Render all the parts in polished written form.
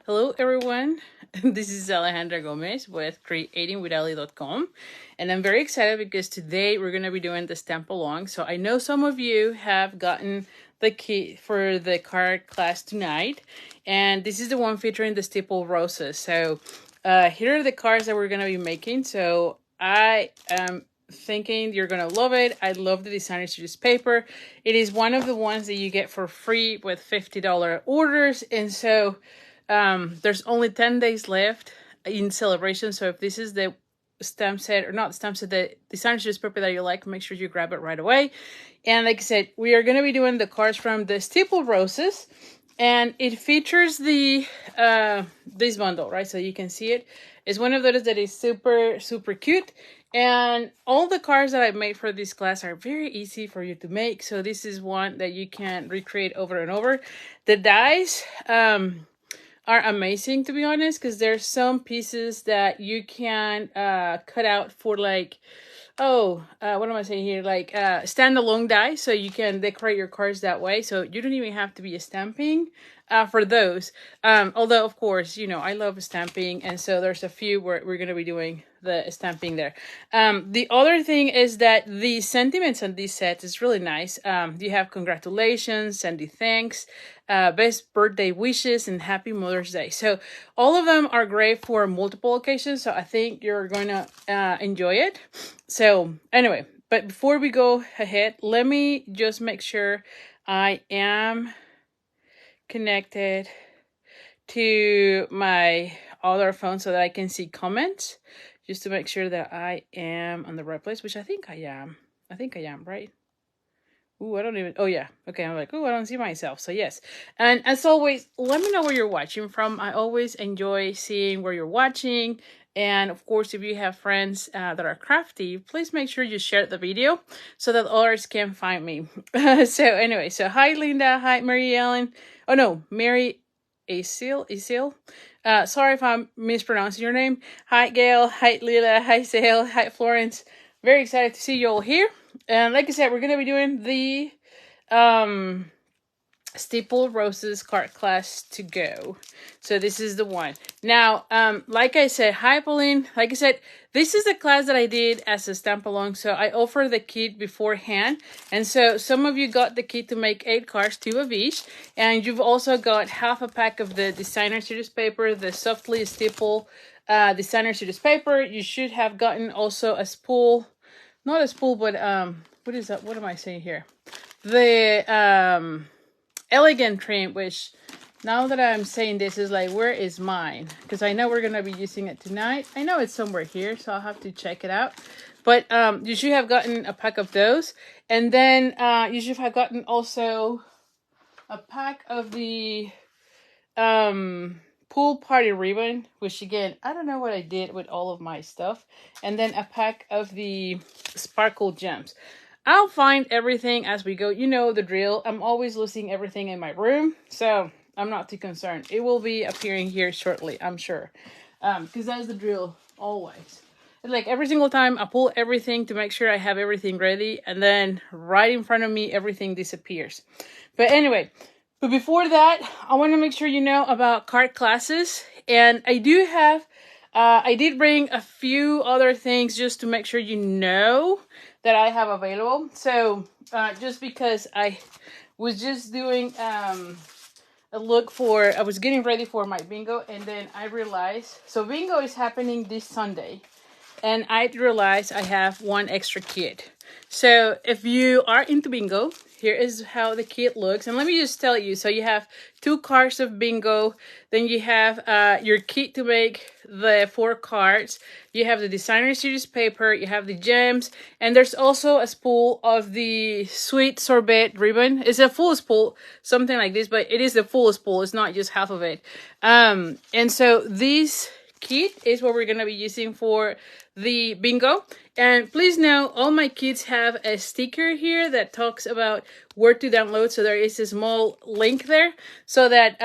Hello, everyone. This is Alejandra Gomez with creatingwithali.com. And I'm very excited because today we're going to be doing the stamp along. So I know some of you have gotten the kit for the card class tonight. And this is the one featuring the Stippled Roses. So here are the cards that we're going to be making. So I am thinking you're gonna love it. I love the designer series paper. It is one of the ones that you get for free with $50 orders, and so there's only 10 days left in celebration. So if this is the stamp set, or not stamp set, the designer series paper that you like, make sure you grab it right away. And like I said, we are going to be doing the cards from the Stippled Roses, and it features the this bundle, right? So you can see it. It's one of those that is super cute, and all the cards that I've made for this class are very easy for you to make. So this is one that you can recreate over and over. The dies are amazing, to be honest, because there's some pieces that you can cut out for, like, what am I saying here? Like standalone die, so you can decorate your cards that way. So you don't even have to be stamping for those. Although, of course, you know, I love stamping, and so there's a few where we're going to be doing the stamping there. The other thing is that the sentiments on these sets is really nice. You have congratulations, Sandy thanks, best birthday wishes, and happy Mother's Day. So all of them are great for multiple occasions, so I think you're going to enjoy it. So anyway, but before we go ahead, let me just make sure I am connected to my other phone so that I can see comments, just to make sure that I am on the right place, which I think I am. Right? Ooh, I don't even, oh yeah. Okay, I'm like, oh, I don't see myself. So yes. And as always, let me know where you're watching from. I always enjoy seeing where you're watching. And of course, if you have friends that are crafty, please make sure you share the video so that others can find me. So anyway, so hi Linda, hi Mary Ellen. Oh no, Mary Asil. Sorry if I'm mispronouncing your name. Hi Gail, hi Lila, hi Sale, hi Florence. Very excited to see you all here. And like I said, we're gonna be doing the Stippled Roses card class to go. So this is the one. Now, like I said, hi Pauline. Like I said, this is the class that I did as a stamp along. So I offer the kit beforehand. And so some of you got the kit to make 8 cards, 2 of each. And you've also got half a pack of the designer series paper, the softly stipple designer series paper. You should have gotten also a spool, not a spool, but what is that? What am I saying here? The elegant trim, which now that I'm saying this is like, where is mine? Because I know we're going to be using it tonight. I know it's somewhere here, so I'll have to check it out. But you should have gotten a pack of those. And then you should have gotten also a pack of the pool party ribbon, which again, I don't know what I did with all of my stuff. And then a pack of the sparkle gems. I'll find everything as we go. You know the drill. I'm always losing everything in my room, so I'm not too concerned. It will be appearing here shortly, I'm sure. Because that's the drill always. It's like every single time I pull everything to make sure I have everything ready, and then right in front of me, everything disappears. But anyway, but before that, I want to make sure you know about card classes. And I do have, I did bring a few other things just to make sure you know that I have available. So just because I was just doing a look for, I was getting ready for my bingo, and then I realized, so bingo is happening this Sunday, and I realized I have one extra kit. So if you are into bingo, here is how the kit looks. And let me just tell you, so you have 2 cards of bingo, then you have your kit to make the 4 cards, you have the designer series paper, you have the gems, and there's also a spool of the sweet sorbet ribbon. It's a full spool, something like this, but it is the full spool, it's not just half of it. And so this kit is what we're going to be using for the bingo. And please know, all my kits have a sticker here that talks about where to download. So there is a small link there, so that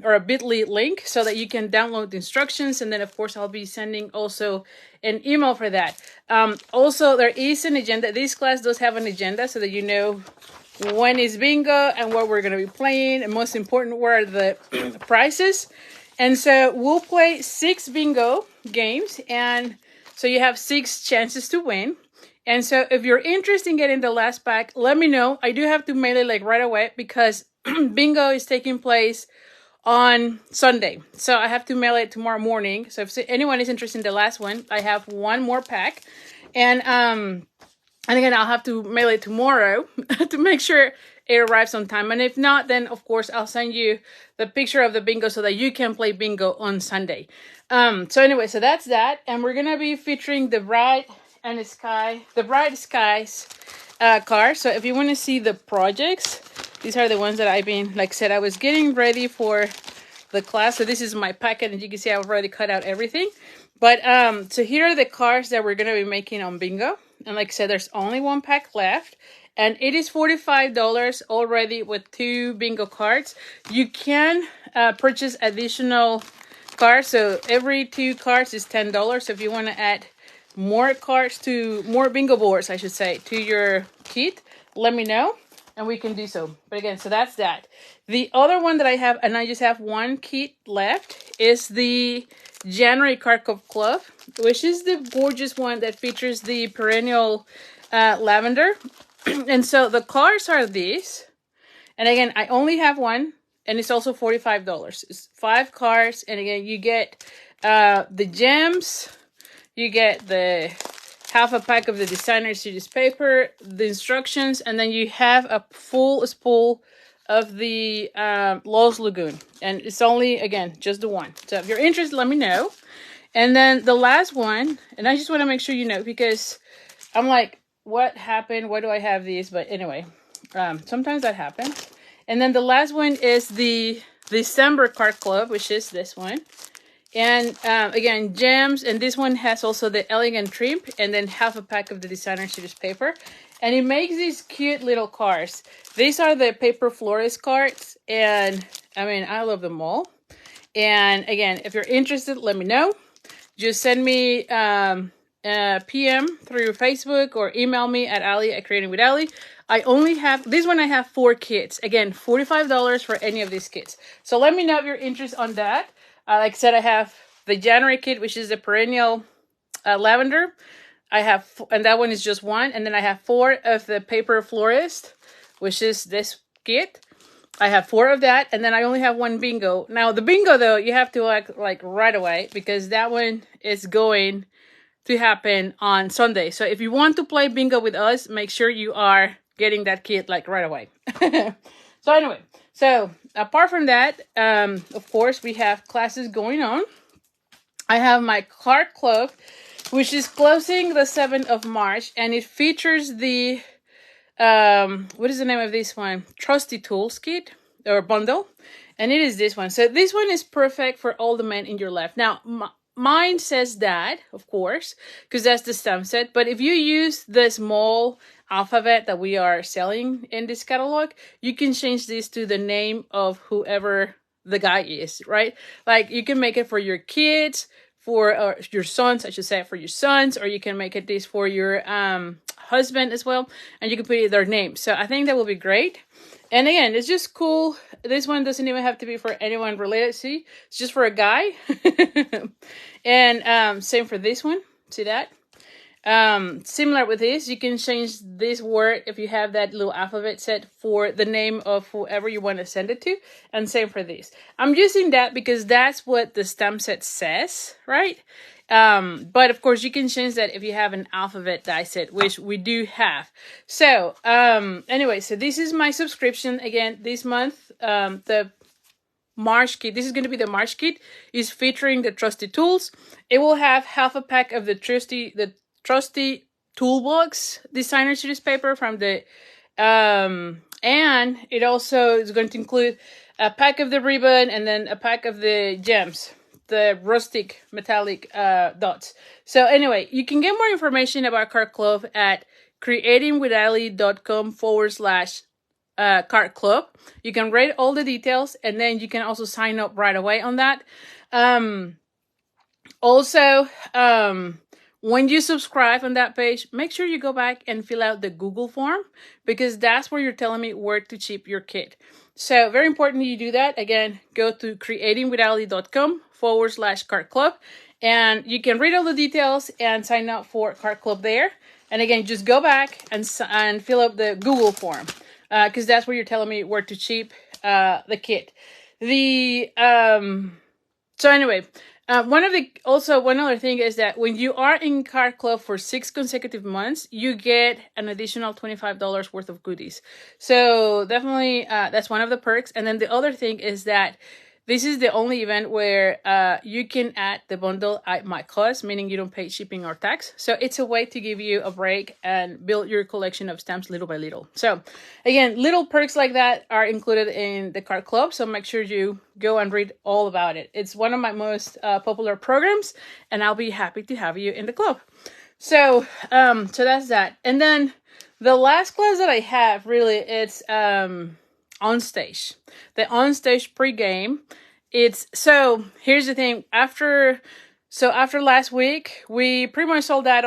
or a bit.ly link, so that you can download the instructions. And then of course I'll be sending also an email for that. Also, there is an agenda. This class does have an agenda, so that you know when is bingo and what we're going to be playing, and most important, where are the prizes. And so we'll play 6 bingo games, and so you have 6 chances to win. And so if you're interested in getting the last pack, let me know. I do have to mail it like right away because bingo is taking place on Sunday. So I have to mail it tomorrow morning. So if anyone is interested in the last one, I have 1 more pack. And again, I'll have to mail it tomorrow to make sure it arrives on time. And if not, then of course I'll send you the picture of the bingo so that you can play bingo on Sunday. So anyway, so that's that. And we're gonna be featuring the Bright Skies card. So if you want to see the projects, these are the ones that I've been, like I said, I was getting ready for the class. So this is my packet, and you can see I've already cut out everything. But so here are the cards that we're gonna be making on bingo. And like I said, there's only 1 pack left. And it is $45 already with 2 bingo cards. You can purchase additional cards. So every 2 cards is $10. So if you want to add more bingo boards, I should say, to your kit, let me know and we can do so. But again, so that's that. The other one that I have, and I just have 1 kit left, is the January Card Club, which is the gorgeous one that features the perennial lavender. And so the cards are these. And again, I only have 1, and it's also $45. It's 5 cards. And again, you get the gems, you get the half a pack of the designer series paper, the instructions, and then you have a full spool of the Lost Lagoon. And it's only, again, just the 1. So if you're interested, let me know. And then the last one, and I just want to make sure you know, because I'm like, what happened? Why do I have these? But anyway, sometimes that happens. And then the last one is the December Card Club, which is this one. And again, gems. And this one has also the elegant trim, and then half a pack of the designer series paper. And it makes these cute little cards. These are the paper florist cards. And I mean, I love them all. And again, if you're interested, let me know. Just send me PM through Facebook or email me at Ali@creatingwithali. I only have this one. I have 4 kits. Again, $45 for any of these kits. So let me know if you're interested on that. Like I said, I have the January kit, which is the perennial lavender. I have, and that one is just 1. And then I have 4 of the paper florist, which is this kit. I have 4 of that, and then I only have 1 bingo. Now the bingo though, you have to act like right away because that one is going to happen on Sunday. So if you want to play bingo with us, make sure you are getting that kit like right away. So anyway, so apart from that, of course, we have classes going on. I have my card club, which is closing the 7th of March, and it features the, what is the name of this one? Trusty Tools kit or bundle. And it is this one. So this one is perfect for all the men in your life. Now, mine says Dad, of course, because that's the stamp set. But if you use the small alphabet that we are selling in this catalog, you can change this to the name of whoever the guy is, right? Like you can make it for your kids, for your sons, I should say, for your sons, or you can make it this for your husband as well, and you can put their name. So I think that will be great. And again, it's just cool. This one doesn't even have to be for anyone related. See, it's just for a guy. And same for this one. See that? Similar with this, you can change this word if you have that little alphabet set for the name of whoever you want to send it to. And same for this. I'm using that because that's what the stamp set says, right? But of course you can change that if you have an alphabet die set, which we do have. So, anyway, so this is my subscription again this month. The March kit, this is going to be the March kit, is featuring the Trusty Tools. It will have half a pack of the Trusty Toolbox designer series paper from the, and it also is going to include a pack of the ribbon and then a pack of the gems, the rustic metallic dots. So anyway, you can get more information about Card Club at creatingwithali.com/Card Club. You can read all the details, and then you can also sign up right away on that. Also, when you subscribe on that page, make sure you go back and fill out the Google form, because that's where you're telling me where to ship your kit. So very important you do that. Again, go to creatingwithali.com/cart club, and you can read all the details and sign up for Cart Club there. And again, just go back and fill up the Google form, because that's where you're telling me where to ship the kit. So anyway, one other thing is that when you are in Cart Club for 6 consecutive months, you get an additional $25 worth of goodies. So definitely, that's one of the perks. And then the other thing is that this is the only event where you can add the bundle at my cost, meaning you don't pay shipping or tax. So it's a way to give you a break and build your collection of stamps little by little. So again, little perks like that are included in the Cart Club. So make sure you go and read all about it. It's one of my most popular programs, and I'll be happy to have you in the club. So that's that. And then the last class that I have, really, it's on stage. The on stage pregame. So here's the thing. After last week, we pretty much sold out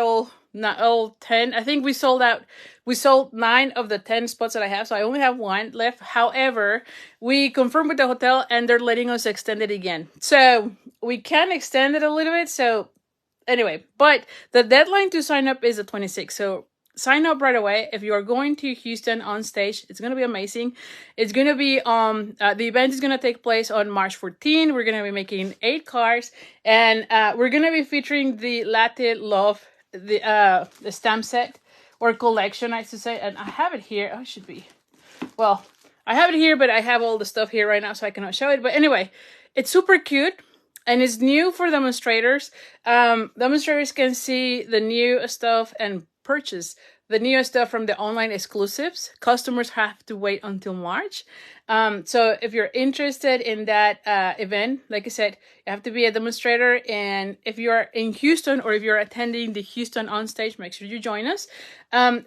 not all 10. I think we sold 9 of the 10 spots that I have. So I only have 1 left. However, we confirmed with the hotel and they're letting us extend it again. So we can extend it a little bit. So anyway, but the deadline to sign up is the 26th. So sign up right away. If you are going to Houston on stage, it's going to be amazing. It's going to be, the event is going to take place on March 14. We're going to be making 8 cards, and we're going to be featuring the Latte Love, the stamp set or collection, I should say. And I have it here. I have it here, but I have all the stuff here right now, so I cannot show it. But anyway, it's super cute. And it's new for demonstrators. Demonstrators can see the new stuff and purchase the new stuff from the online exclusives. Customers have to wait until March. So if you're interested in that event, like I said, you have to be a demonstrator. And if you're in Houston or if you're attending the Houston on stage, make sure you join us. And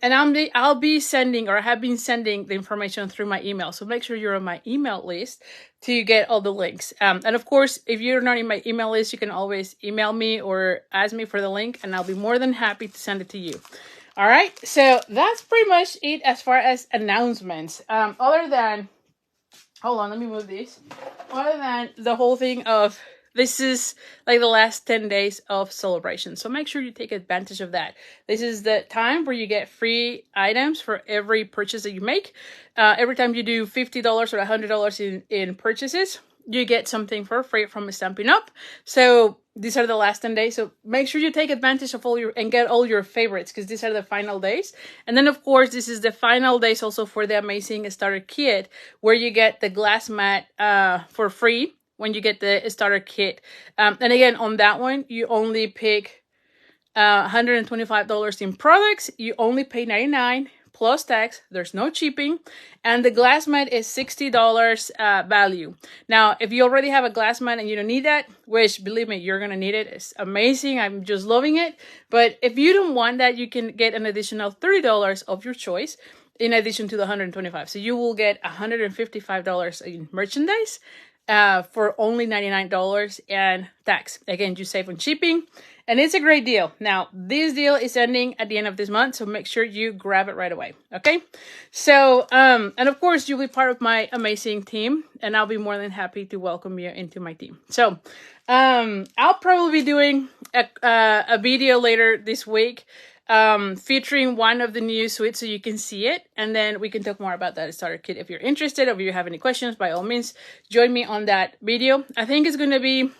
I'll be sending, or I have been sending, the information through my email. So make sure you're on my email list to get all the links. And of course, if you're not in my email list, you can always email me or ask me for the link, and I'll be more than happy to send it to you. All right, so that's pretty much it as far as announcements. Other than, hold on, let me move this. Other than the whole thing of, this is like the last 10 days of celebration. So make sure you take advantage of that. This is the time where you get free items for every purchase that you make. Every time you do $50 or $100 in purchases, you get something for free from Stampin' Up. So these are the last 10 days. So make sure you take advantage of and get all your favorites, because these are the final days. And then, of course, this is the final days also for the amazing starter kit, where you get the glass mat for free when you get the starter kit. And again, on that one, you only pick $125 in products. You only pay $99 plus tax. There's no shipping, and the glass mat is $60 value. Now, if you already have a glass mat and you don't need that, which, believe me, you're gonna need it. It's amazing. I'm just loving it. But if you don't want that, you can get an additional $30 of your choice in addition to the $125. So you will get $155 in merchandise for only $99 and tax. Again, you save on shipping, and it's a great deal. Now, this deal is ending at the end of this month, so make sure you grab it right away, okay? So, and of course, you'll be part of my amazing team, and I'll be more than happy to welcome you into my team. So, I'll probably be doing a video later this week featuring one of the new suites so you can see it, and then we can talk more about that starter kit. If you're interested, or if you have any questions, by all means, join me on that video. I think it's going to be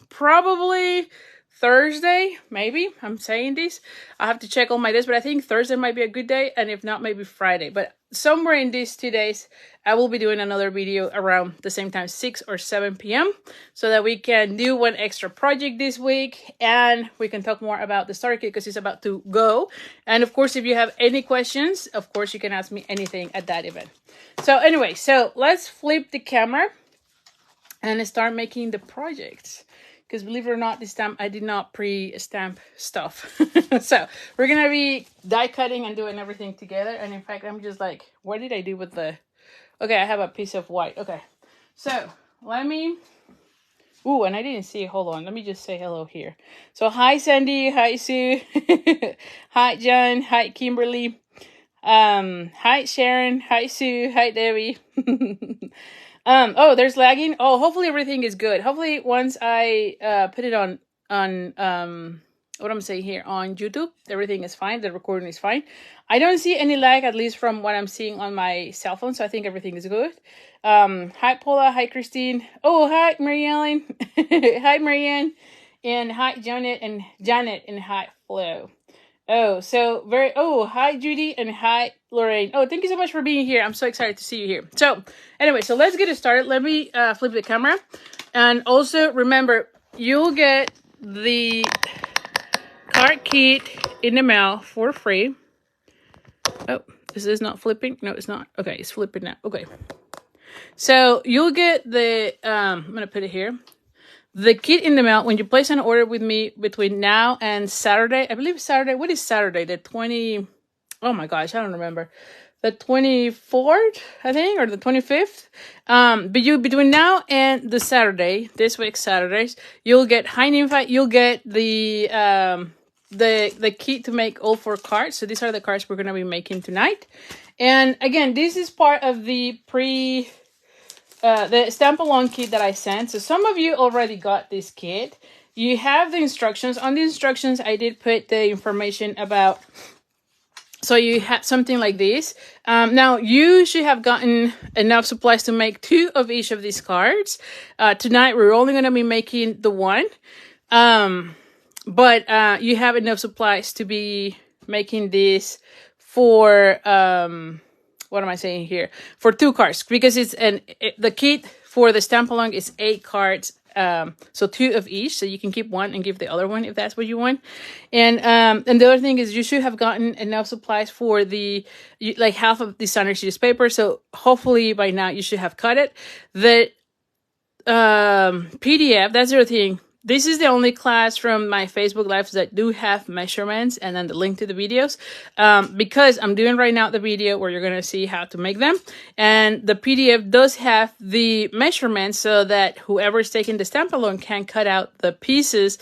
probably Thursday, maybe. I'm saying this. I have to check all my days, but I think Thursday might be a good day, and if not, maybe Friday. But somewhere in these 2 days, I will be doing another video around the same time, 6 or 7 p.m. so that we can do one extra project this week, and we can talk more about the starter kit because it's about to go. And of course, if you have any questions, of course, you can ask me anything at that event. So anyway, so let's flip the camera and start making the projects. Because believe it or not, this time I did not pre-stamp stuff. So we're going to be die cutting and doing everything together. And in fact, I'm just like, what did I do with the... Okay, I have a piece of white. Okay, so let me Ooh, and I didn't see. Hold on. Let me just say hello here. So hi, Sandy. Hi, Sue. Hi, John. Hi, Kimberly. Hi, Sharon. Hi, Sue. Hi, Debbie. Oh, there's lagging. Oh, hopefully everything is good. Hopefully once I put it on what I'm saying here on YouTube, everything is fine. The recording is fine. I don't see any lag, at least from what I'm seeing on my cell phone. So I think everything is good. Hi, Paula. Hi, Christine. Oh, hi, Mary Ellen. Hi, Marianne. And hi, Janet. And hi, Flo. Oh, so hi, Judy. And hi, Lorraine. Oh, thank you so much for being here. I'm so excited to see you here. So anyway, so let's get it started. Let me flip the camera. And also remember, you'll get the card kit in the mail for free. Oh, this is not flipping. No, it's not. Okay, it's flipping now. Okay. So you'll get the, I'm going to put it here. The kit in the mail when you place an order with me between now and Saturday. I believe Saturday. What is Saturday? The 20. Oh my gosh, I don't remember. The 24th, I think, or the 25th. But you between now and the Saturday, this week Saturdays, you'll get high invite. You'll get the kit to make all 4 cards. So these are the cards we're gonna be making tonight. And again, this is part of the the stamp along kit that I sent. So some of you already got this kit. You have the instructions. On the instructions, I did put the information about. So you have something like this. Now you should have gotten enough supplies to make 2 of each of these cards. Tonight we're only going to be making the 1. But you have enough supplies to be making this for what am I saying here? For 2 cards, because the kit for the stamp along is 8 cards. So 2 of each, so you can keep 1 and give the other one if that's what you want. And the other thing is you should have gotten enough supplies for like half of the designer sheet paper. So hopefully by now you should have cut it. The PDF, that's the other thing. This is the only class from my Facebook Lives that do have measurements and then the link to the videos. Because I'm doing right now the video where you're going to see how to make them. And the PDF does have the measurements so that whoever's taking the stamp along can cut out the pieces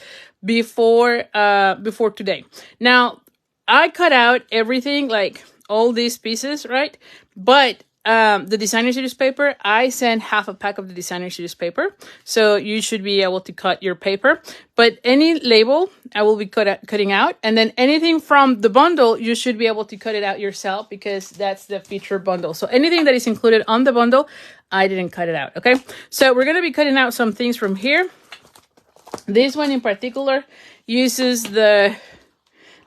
before today. Now, I cut out everything, like all these pieces, right? But the designer series paper, I sent half a pack of the designer series paper, so you should be able to cut your paper. But any label, I will be cutting out, and then anything from the bundle, you should be able to cut it out yourself because that's the feature bundle. So anything that is included on the bundle, I didn't cut it out. Okay, so we're gonna be cutting out some things from here. This one in particular uses the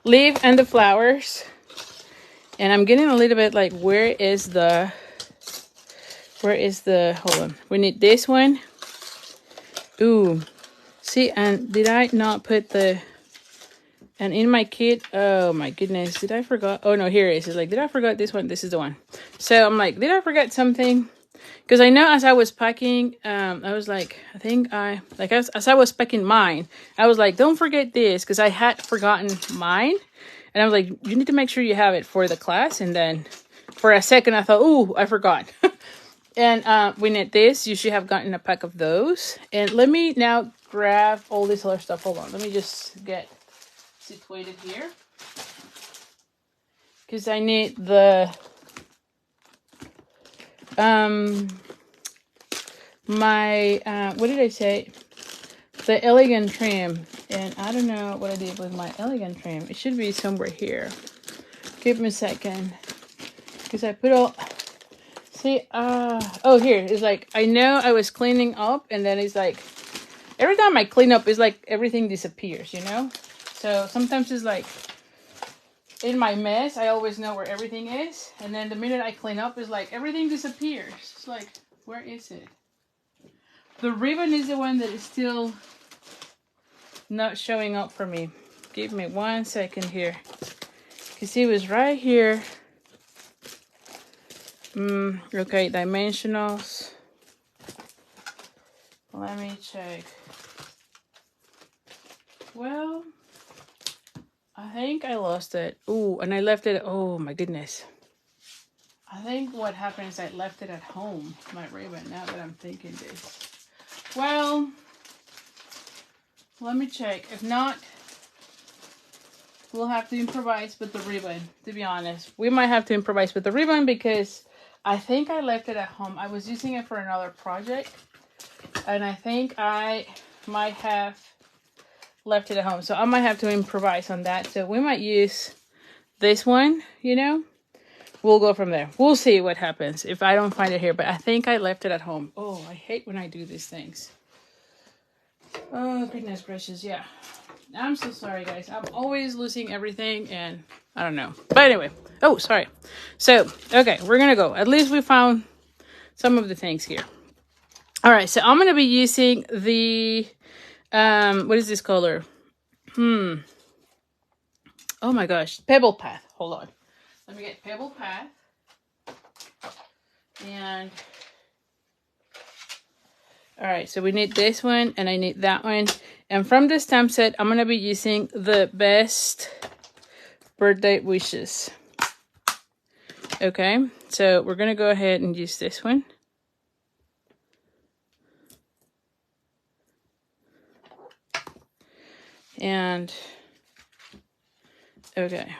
leaf and the flowers, and I'm getting a little bit like where is the hold on, we need this one. Ooh, see, and did I not put and in my kit, oh my goodness, did I forgot? Oh no, here it is. It's like, did I forget this one? This is the one. So I'm like, did I forget something? Because I know as I was packing, I was like, I think as I was packing mine, I was like, don't forget this, because I had forgotten mine. And I was like, you need to make sure you have it for the class. And then for a second, I thought, ooh, I forgot. And we need this. You should have gotten a pack of those. And let me now grab all this other stuff. Hold on. Let me just get situated here. Because I need the... what did I say? The elegant trim. And I don't know what I did with my elegant trim. It should be somewhere here. Give me a second. Because I put all... See, oh, here. It's like, I know I was cleaning up, and then it's like, every time I clean up, it's like everything disappears, you know? So sometimes it's like, in my mess, I always know where everything is. And then the minute I clean up, it's like, everything disappears. It's like, where is it? The ribbon is the one that is still not showing up for me. Give me 1 second here. Because it was right here. Okay, dimensionals. Let me check. Well, I think I lost it. Ooh, and I left it. Oh my goodness. I think what happened is I left it at home, my ribbon, now that I'm thinking this. Well, Let me check. If not, we'll have to improvise with the ribbon, to be honest. We might have to improvise with the ribbon because I think I left it at home. I was using it for another project, and I think I might have left it at home. So I might have to improvise on that. So we might use this one, you know. We'll go from there. We'll see what happens if I don't find it here. But I think I left it at home. Oh, I hate when I do these things. Oh, goodness gracious. Yeah. I'm so sorry, guys. I'm always losing everything, and I don't know. But anyway. Oh, sorry. So, okay, we're going to go. At least we found some of the things here. All right, so I'm going to be using the, what is this color? Oh my gosh. Pebble Path. Hold on. Let me get Pebble Path. And, all right, so we need this one, and I need that one. And from the stamp set, I'm going to be using the Best Birthday Wishes. Okay, so we're going to go ahead and use this one. And, okay.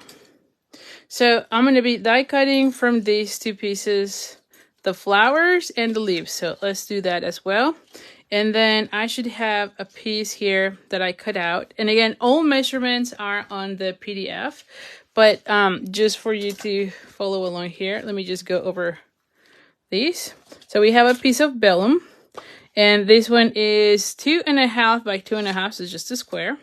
So I'm going to be die cutting from these two pieces, the flowers and the leaves. So let's do that as well. And then I should have a piece here that I cut out. And again, all measurements are on the PDF. But just for you to follow along here, let me just go over these. So we have a piece of vellum. And this one is 2.5 by 2.5, so it's just a square.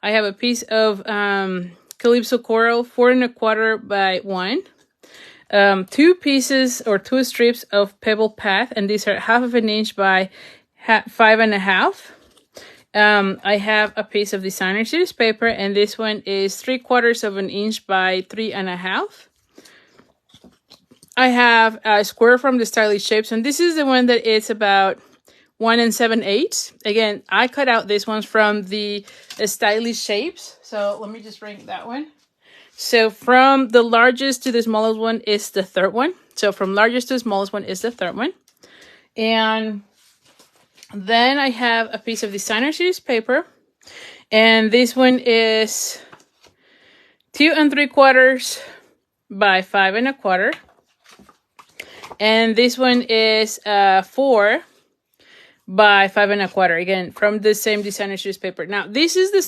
I have a piece of Calypso Coral, 4.25 by 1. 2 pieces or 2 strips of Pebble Path, and these are 1/2 inch by 5.5. I have a piece of designer series paper, and this one is 3/4 inch by 3.5. I have a square from the Stylish Shapes, and this is the one that is about 1 7/8. Again, I cut out these ones from the Stylish Shapes. So let me just bring that one. So from the largest to the smallest one is the third one. So from largest to smallest one is the third one. And then I have a piece of designer series paper. And this one is 2 3/4 by 5.25. And this one is 4 by 5.25, again from the same designer series paper. Now this is the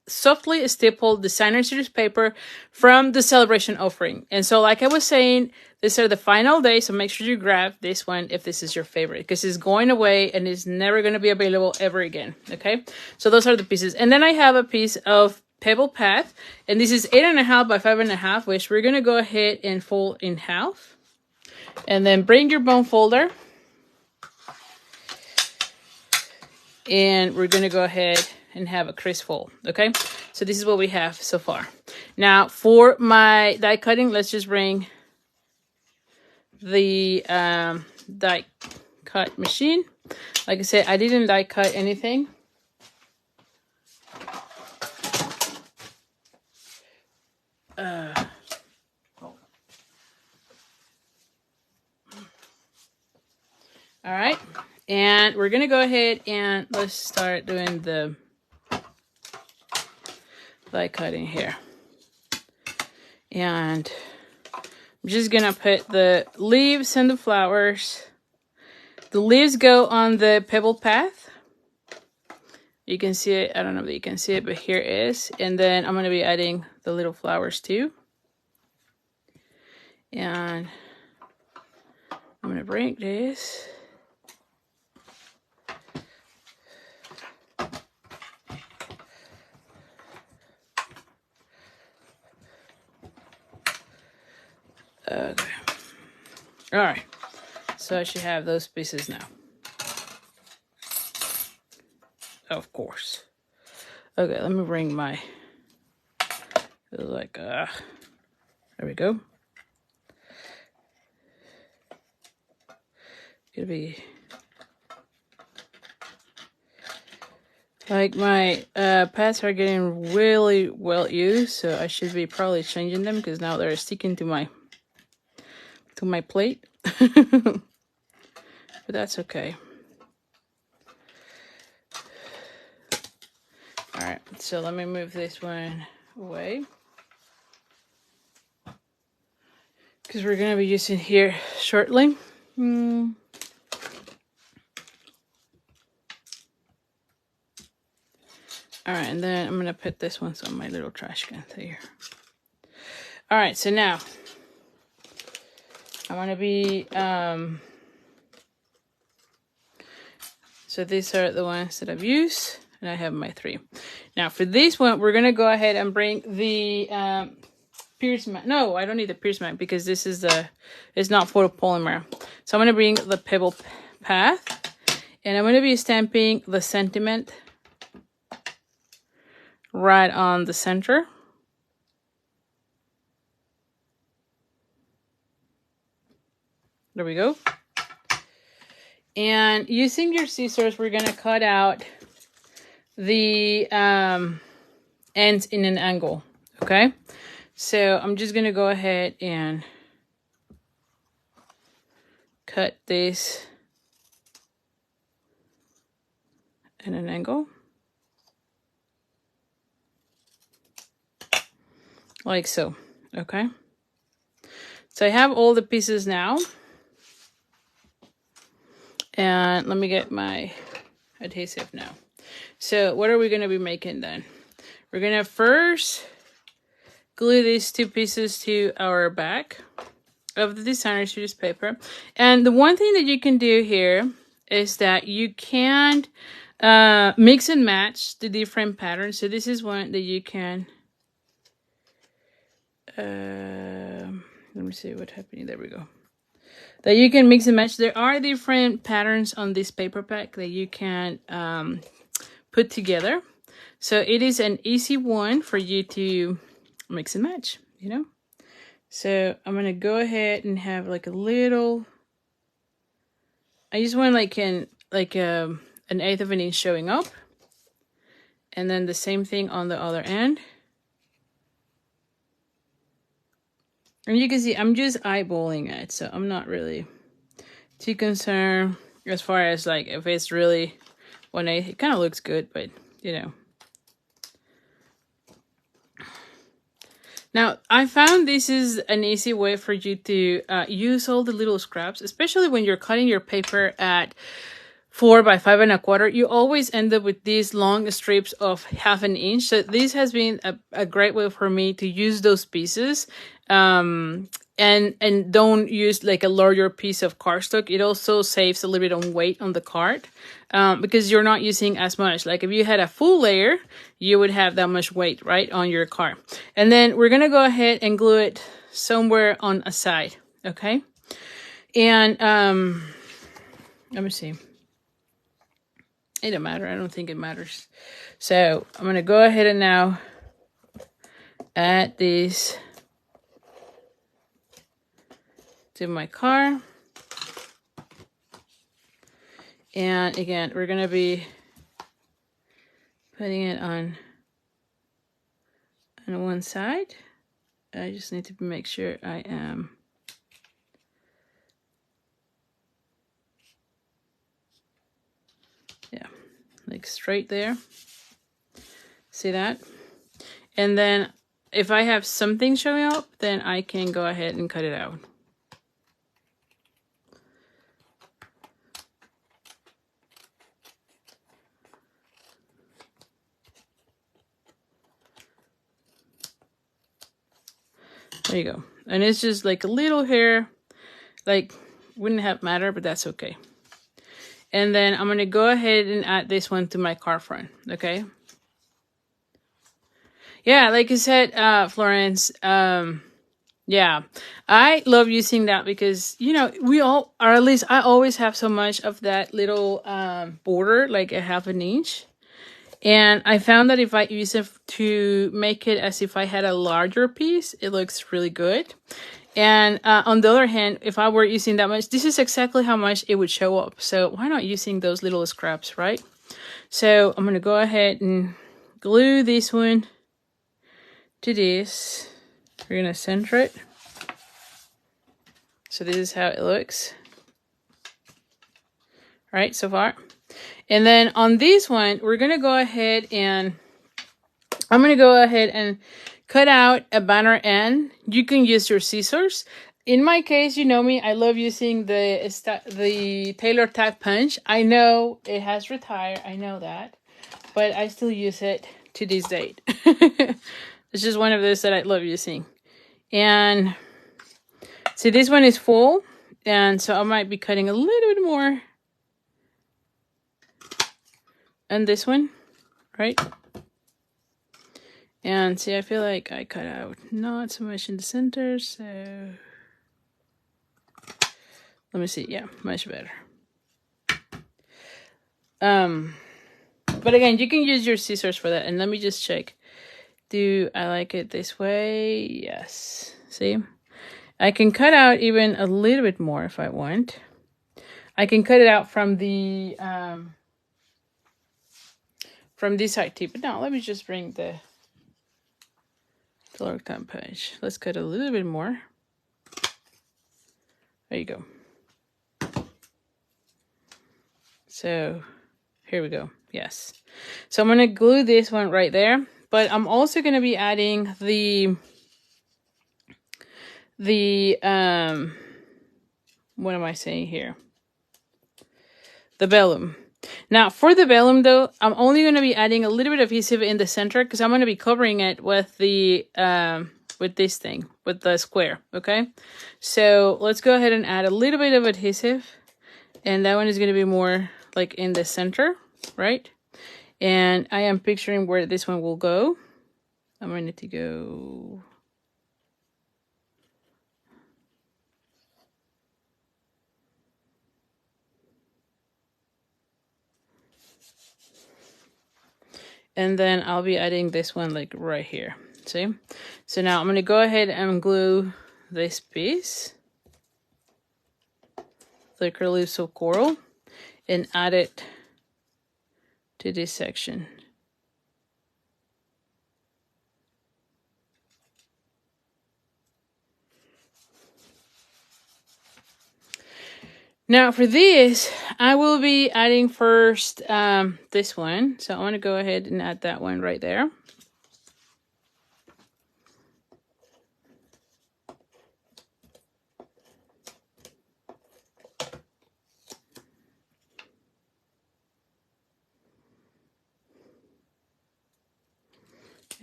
softly stippled designer series paper from the celebration offering. And so like I was saying, these are the final days, so make sure you grab this one if this is your favorite, because it's going away and it's never going to be available ever again. Okay, so those are the pieces. And then I have a piece of Pebble Path, and this is 8.5 by 5.5, which we're going to go ahead and fold in half. And then bring your bone folder, and we're going to go ahead and have a crisp fold. Okay, so this is what we have so far. Now for my die cutting, let's just bring the die cut machine. Like I said, I didn't die cut anything. All right, and we're gonna go ahead and let's start doing the die cutting here. And I'm just gonna put the leaves and the flowers. The leaves go on the Pebble Path. You can see it. I don't know if you can see it, but here it is. And then I'm gonna be adding the little flowers too. And I'm gonna bring this. Okay. All right. So I should have those pieces now. Of course. Okay, let me bring my, like, there we go. It'll be, like, my pads are getting really well used, so I should be probably changing them because now they're sticking to my plate. But that's okay. right, so let me move this one away, because we're going to be using here shortly. All right, and then I'm going to put this one on my little trash can here. All right, so now I want to be, so these are the ones that I've used, and I have my 3. Now for this one, we're going to go ahead and bring the Pierce mat. No, I don't need the Pierce mat because this is it's not photopolymer. So I'm going to bring the Pebble Path, and I'm going to be stamping the sentiment right on the center. There we go. And using your scissors, we're going to cut out the ends in an angle, okay? So I'm just going to go ahead and cut this in an angle. Like so, okay? So I have all the pieces now. And let me get my adhesive now. So what are we going to be making then? We're going to first glue these 2 pieces to our back of the designer series paper. And the one thing that you can do here is that you can mix and match the different patterns. So this is one that you can, let me see what's happening. There we go. That you can mix and match. There are different patterns on this paper pack that you can put together. So it is an easy one for you to mix and match, you know. So I'm going to go ahead and have like a little, I just want like an 1/8 of an inch showing up. And then the same thing on the other end. And you can see I'm just eyeballing it, so I'm not really too concerned as far as like if it's really 1/8. It kind of looks good, but you know. Now, I found this is an easy way for you to use all the little scraps, especially when you're cutting your paper at 4 by 5 1/4. You always end up with these long strips of 1/2 inch. So this has been a great way for me to use those pieces. And don't use like a larger piece of cardstock. It also saves a little bit on weight on the card because you're not using as much. Like if you had a full layer, you would have that much weight, right, on your card. And then we're going to go ahead and glue it somewhere on a side, okay? And let me see. It don't matter. I don't think it matters. So I'm going to go ahead and now add this to my card. And again, we're going to be putting it on one side. I just need to make sure I am like straight there. See that? And then if I have something showing up, then I can go ahead and cut it out. There you go. And it's just like a little hair, like wouldn't have mattered, but that's okay. And then I'm going to go ahead and add this one to my card front, okay? Yeah, like I said, Florence, yeah, I love using that because, you know, we all, or at least I always have so much of that little border, like a 1/2 inch. And I found that if I use it to make it as if I had a larger piece, it looks really good. And on the other hand, if I were using that much, this is exactly how much it would show up. So why not using those little scraps, right? So I'm going to go ahead and glue this one to this. We're going to center it. So this is how it looks. All right, so far. And then on this one, we're going to go ahead and I'm going to go ahead and cut out a banner end. You can use your scissors. In my case, you know me, I love using the Tailor Tack Punch. I know it has retired, I know that, but I still use it to this date. It's just one of those that I love using. And so this one is full, and so I might be cutting a little bit more on this one, right? And see, I feel like I cut out not so much in the center, so let me see. Yeah, much better. But again, you can use your scissors for that. And let me just check. Do I like it this way? Yes. See? I can cut out even a little bit more if I want. I can cut it out from the from this side too. But now let me just bring the color time page. Let's cut a little bit more. There you go. So here we go. Yes. So I'm going to glue this one right there. But I'm also going to be adding the what am I saying here? The vellum. Now for the vellum though, I'm only going to be adding a little bit of adhesive in the center because I'm going to be covering it with the with this thing, with the square, okay? So let's go ahead and add a little bit of adhesive, and that one is going to be more like in the center, right? And I am picturing where this one will go. I'm going to go and then I'll be adding this one like right here. See? So now I'm going to go ahead and glue this piece, the Calypso Coral, and add it to this section. Now for this, I will be adding first this one. So I want to go ahead and add that one right there.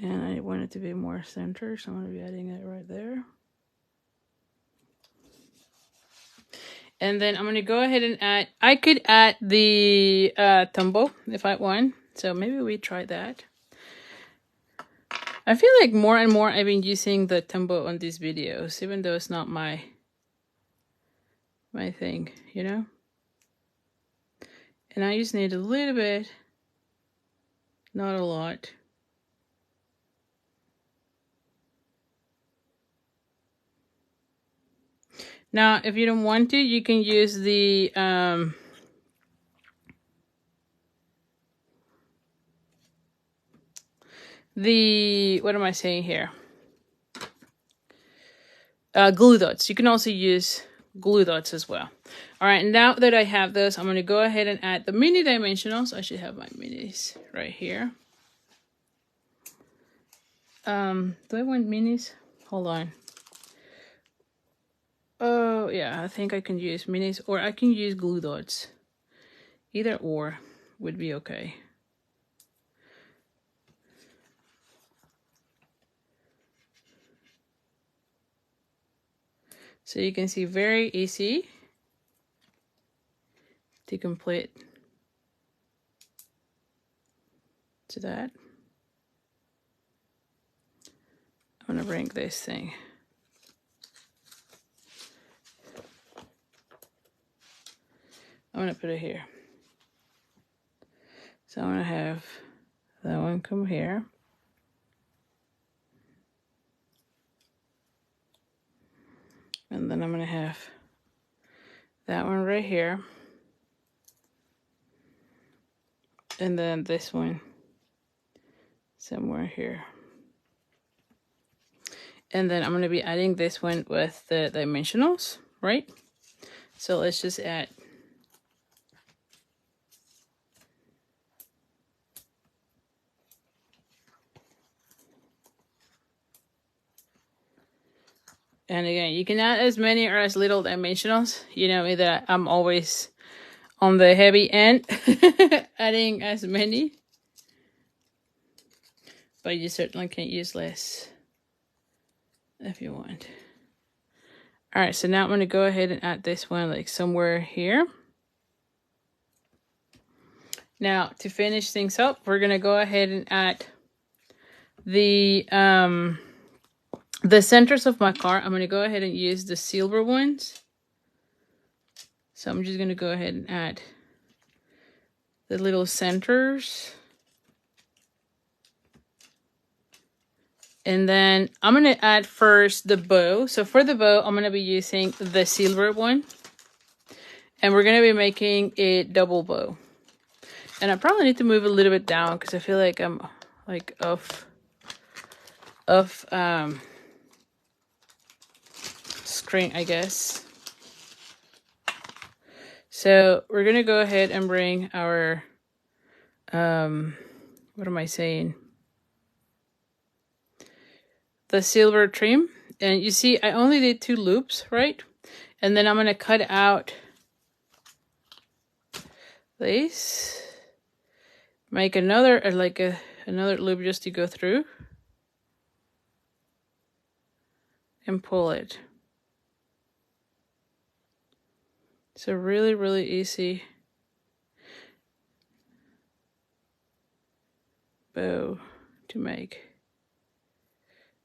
And I want it to be more center, so I'm going to be adding it right there. And then I'm going to go ahead and add, I could add the tumbo if I want. So maybe we try that. I feel like more and more I've been using the tumbo on these videos, even though it's not my thing, you know? And I just need a little bit, not a lot. Now, if you don't want to, you can use the what am I saying here? Glue dots. You can also use glue dots as well. All right, now that I have those, I'm going to go ahead and add the mini dimensionals. I should have my minis right here. Do I want minis? Hold on. Oh, yeah, I think I can use minis, or I can use glue dots. Either or would be okay. So you can see very easy to complete to that. I'm gonna bring this thing. I'm gonna put it here. So I'm gonna have that one come here. And then I'm gonna have that one right here. And then this one somewhere here. And then I'm going to be adding this one with the dimensionals, right? So let's just add. And again, you can add as many or as little dimensionals. You know me that I'm always on the heavy end, adding as many. But you certainly can use less if you want. All right, so now I'm going to go ahead and add this one like somewhere here. Now, to finish things up, we're going to go ahead and add the centers of my card. I'm going to go ahead and use the silver ones. So I'm just going to go ahead and add the little centers. And then I'm going to add first the bow. So for the bow, I'm going to be using the silver one. And we're going to be making a double bow. And I probably need to move a little bit down because I feel like I'm like off screen, I guess. So we're going to go ahead and bring our, what am I saying? The silver trim. And you see, I only did 2 loops, right? And then I'm going to cut out this. Make another, another loop just to go through. And pull it. So really, really easy bow to make.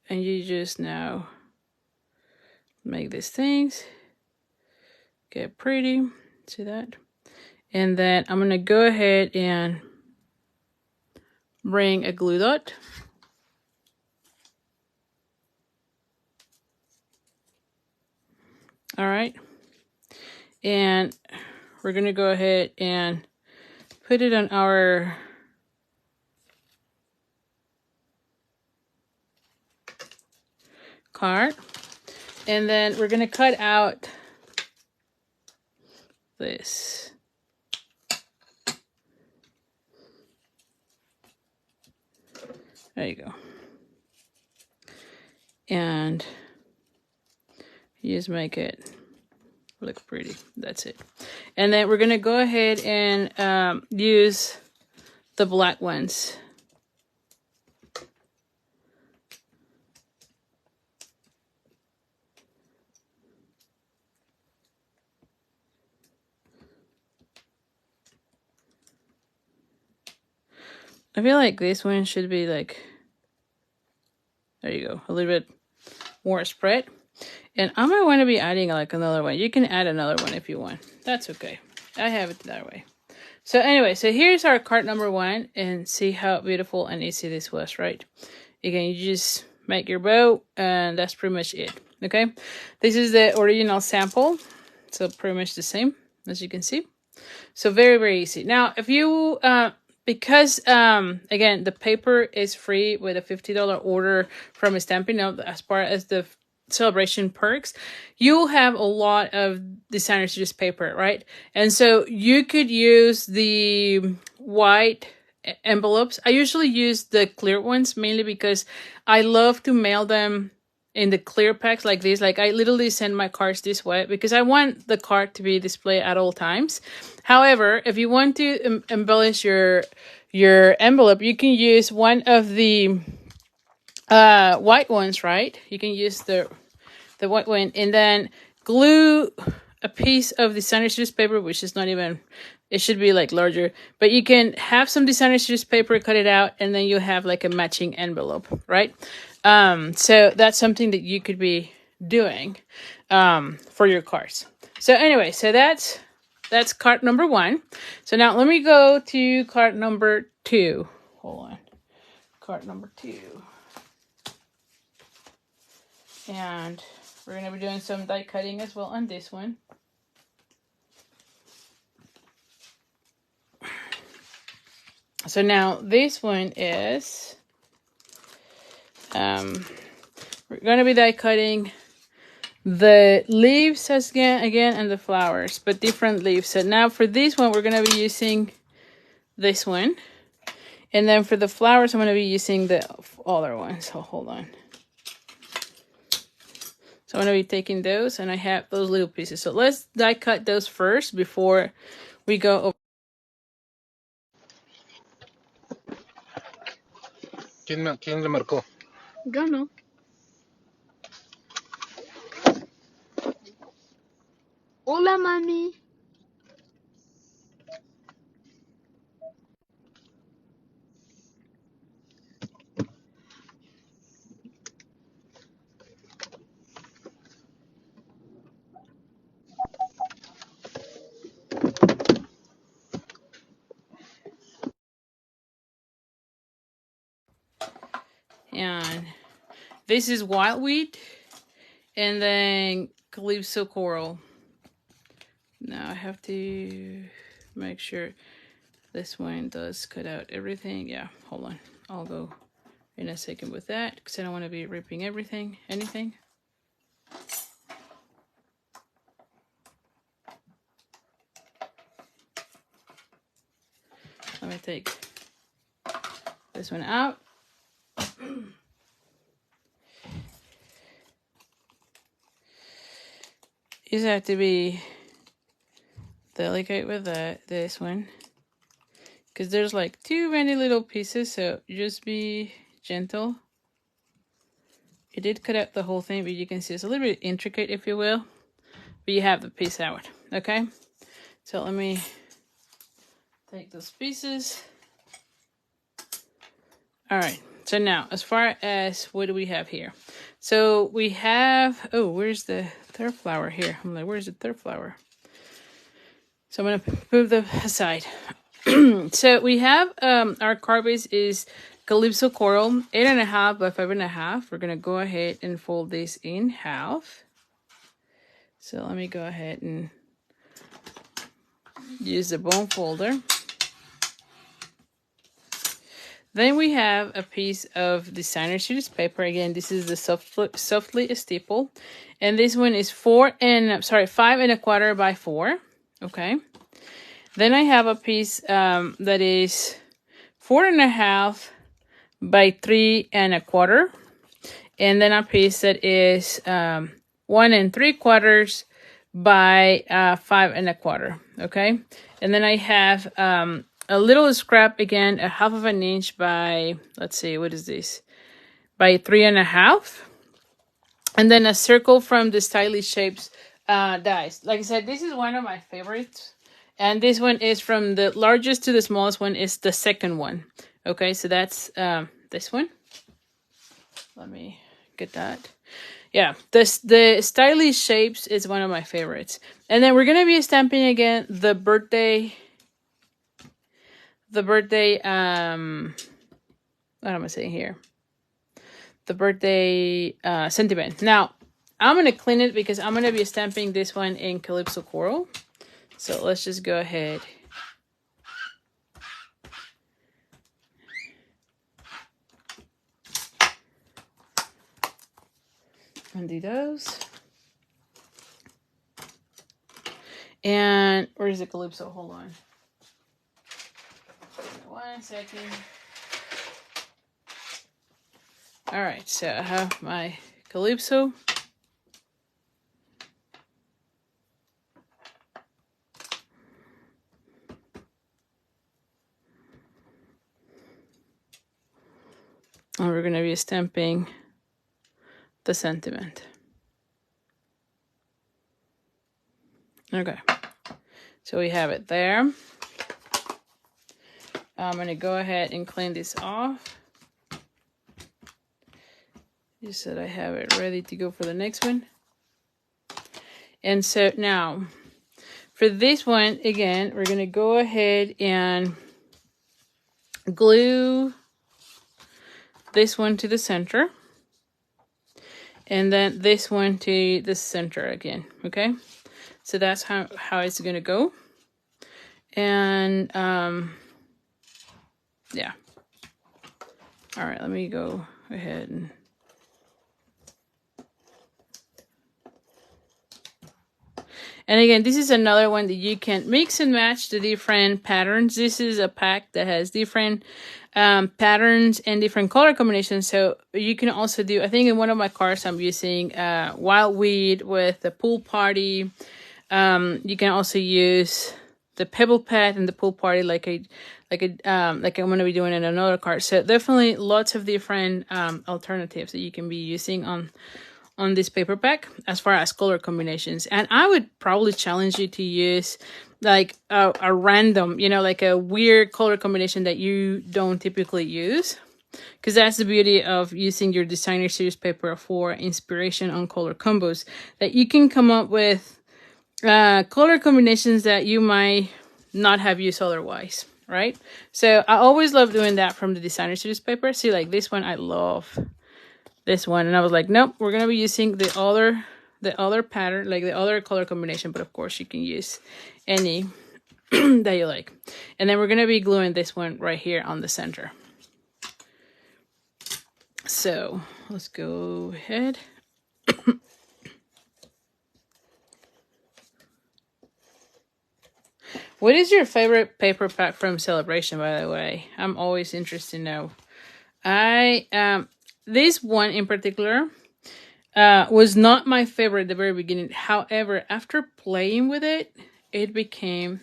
And you just now make these things. Get pretty. See that? And then I'm going to go ahead and bring a glue dot. All right. And we're going to go ahead and put it on our card. And then we're going to cut out this. There you go. And you just make it look pretty. That's it. And then we're going to go ahead and use the black ones. I feel like this one should be like, there you go, a little bit more spread. And I might want to be adding like another one. You can add another one if you want. That's okay. I have it that way. So anyway, so here's our card number 1, and see how beautiful and easy this was, right? Again, you just make your bow, and that's pretty much it. Okay, this is the original sample, so pretty much the same as you can see. So very, very easy. Now, if you because again, the paper is free with a $50 order from Stampin' Up as part as the celebration perks, you'll have a lot of designers just paper, right? And so you could use the white envelopes. I usually use the clear ones mainly because I love to mail them in the clear packs like this. Like I literally send my cards this way because I want the card to be displayed at all times. However, if you want to embellish your envelope, you can use one of the white ones, right? You can use the white one and then glue a piece of designer series paper, which is not even, it should be like larger, but you can have some designer series paper, cut it out, and then you have like a matching envelope, right? So that's something that you could be doing for your cards. So anyway, so that's card number 1. So now let me go to card number 2. Hold on. Card number 2. And we're going to be doing some die cutting as well on this one. So now this one is, we're going to be die cutting the leaves again and the flowers, but different leaves. So now for this one, we're going to be using this one. And then for the flowers, I'm going to be using the other one. So hold on. So I'm going to be taking those, and I have those little pieces. So let's die cut those first before we go over. ¿Quién le marcó? Yo no. Hola, mami. And this is wildweed, and then calypso coral. Now I have to make sure this one does cut out everything. Yeah, hold on. I'll go in a second with that because I don't want to be ripping anything. Let me take this one out. You just have to be delicate with this one, because there's like too many little pieces, so just be gentle. It did cut out the whole thing, but you can see it's a little bit intricate, if you will, but you have the piece out. Okay, so let me take those pieces. All right, so now as far as what do we have here? So we have, oh, where's the third flower here? I'm like, where's the third flower? So I'm gonna move them aside. So we have our card base is Calypso Coral, 8.5 by 5.5. We're gonna go ahead and fold this in half. So let me go ahead and use the bone folder. Then we have a piece of designer series paper. Again, this is the softly stipple, and this one is 5.25 by 4. Okay. Then I have a piece that is 4.5 by 3.25, and then a piece that is 1.75 by 5.25. Okay, and then I have a little scrap, again, 1/2 inch by, let's see, what is this? By 3.5. And then a circle from the Stylish Shapes dies. Like I said, this is one of my favorites. And this one is from the largest to the smallest one is the second one. Okay, so that's this one. Let me get that. Yeah, the Stylish Shapes is one of my favorites. And then we're going to be stamping again the birthday, what am I saying here? The birthday sentiment. Now, I'm going to clean it because I'm going to be stamping this one in Calypso Coral. So let's just go ahead. Undo those. And where's the Calypso? Hold on. 1 second. All right, so I have my Calypso. And we're going to be stamping the sentiment. Okay, so we have it there. I'm going to go ahead and clean this off. Just so that I have it ready to go for the next one. And so now, for this one, again, we're going to go ahead and glue this one to the center. And then this one to the center again, okay? So that's how it's going to go. And, yeah. All right, let me go ahead and... And again, this is another one that you can mix and match the different patterns. This is a pack that has different patterns and different color combinations. So you can also do, I think in one of my cards I'm using Wild Weed with the Pool Party. You can also use the Pebble Pet and the Pool Party like I'm going to be doing in another card. So definitely lots of different alternatives that you can be using on this paper pack as far as color combinations. And I would probably challenge you to use like a random, you know, like a weird color combination that you don't typically use, because that's the beauty of using your designer series paper for inspiration on color combos, that you can come up with color combinations that you might not have used otherwise, right? So I always love doing that from the designer series paper. See, like this one, I love this one, and I was like, nope, we're gonna be using the other pattern, like the other color combination, but of course you can use any that you like. And then we're gonna be gluing this one right here on the center. So let's go ahead. What is your favorite paper pack from Celebration, by the way? I'm always interested to know. This one in particular was not my favorite at the very beginning. However, after playing with it, it became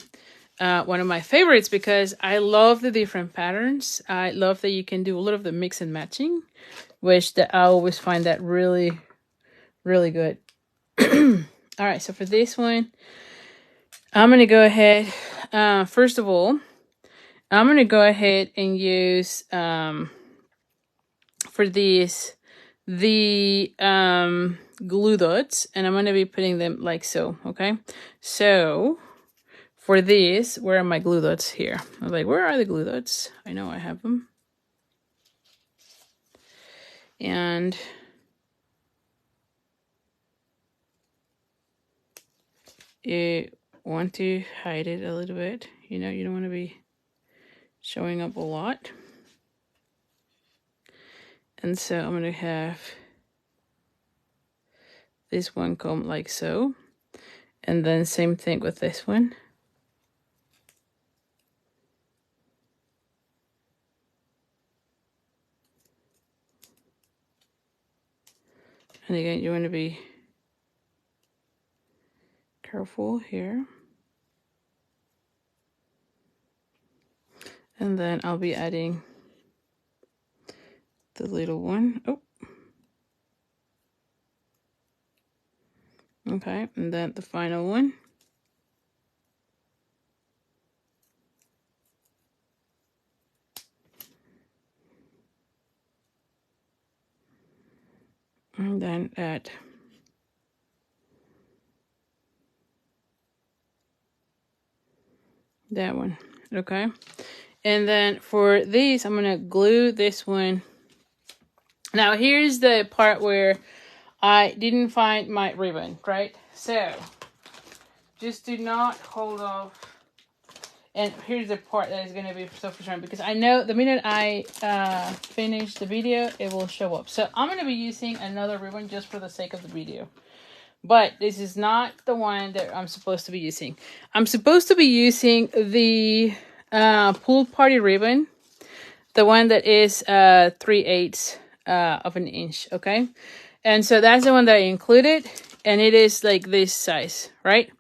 one of my favorites because I love the different patterns. I love that you can do a lot of the mix and matching, which I always find that really, really good. All right, so for this one, I'm going to go ahead. First of all, I'm going to go ahead and use for these the glue dots, and I'm going to be putting them like so. Okay, so for this, where are my glue dots here? I was like, where are the glue dots? I know I have them. And you want to hide it a little bit. You know, you don't want to be showing up a lot. And so I'm going to have this one come like so. And then same thing with this one. And again, you want to be careful here. And then I'll be adding the little one. Oh. Okay, and then the final one. And then add that one. Okay. And then for these, I'm going to glue this one. Now, here's the part where I didn't find my ribbon, right? So, just do not hold off. And here's the part that is going to be so frustrating, because I know the minute I finish the video, it will show up. So, I'm going to be using another ribbon just for the sake of the video. But this is not the one that I'm supposed to be using. I'm supposed to be using the Pool Party ribbon, the one that is 3/8 of an inch, okay? And so that's the one that I included, and it is like this size, right?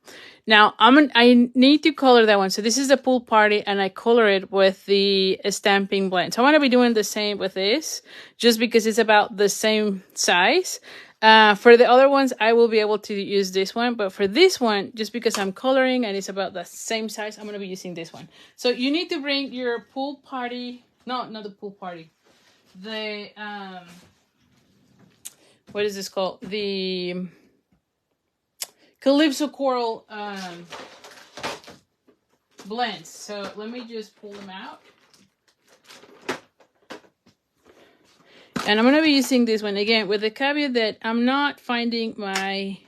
Now I need to color that one. So this is the Pool Party, and I color it with the Stampin' Blend. So I'm gonna be doing the same with this, just because it's about the same size. For the other ones, I will be able to use this one, but for this one, just because I'm coloring and it's about the same size, I'm gonna be using this one. So you need to bring your Pool Party. No, not the Pool Party. The what is this called? The Calypso Coral blends. So let me just pull them out. And I'm going to be using this one again with the caveat that I'm not finding my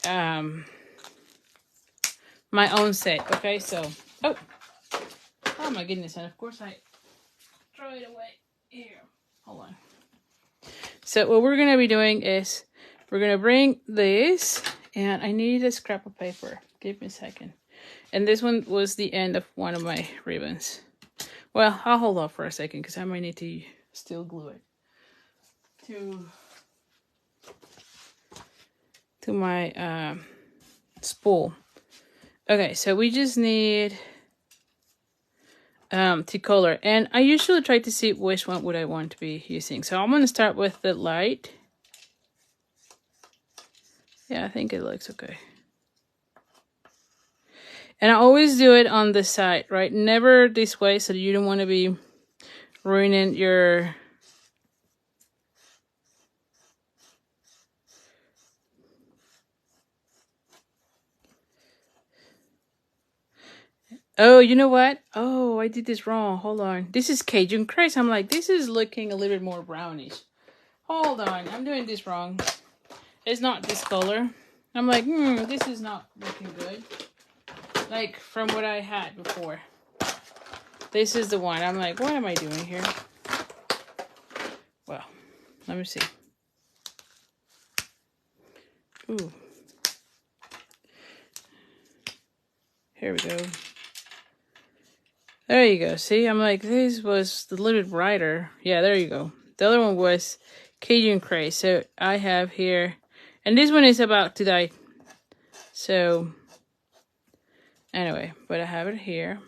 own set. Okay, so oh my goodness, and of course I throw it away here. Hold on. So what we're going to be doing is we're gonna bring this, and I need a scrap of paper. Give me a second. And this one was the end of one of my ribbons. Well, I'll hold off for a second because I might need to still glue it to my spool. Okay, so we just need to color, and I usually try to see which one would I want to be using. So I'm going to start with the light. Yeah, I think it looks okay. And I always do it on the side, right? Never this way, so you don't want to be ruining your... Oh, you know what? Oh, I did this wrong. Hold on. This is Cajun Crest. I'm like, this is looking a little bit more brownish. Hold on. I'm doing this wrong. It's not this color. I'm like, this is not looking good. Like, from what I had before. This is the one. I'm like, what am I doing here? Well, let me see. Ooh. Here we go. There you go. See, I'm like, this was a little bit brighter. Yeah, there you go. The other one was Cajun Crest. So I have here, and this one is about to die. So anyway, but I have it here.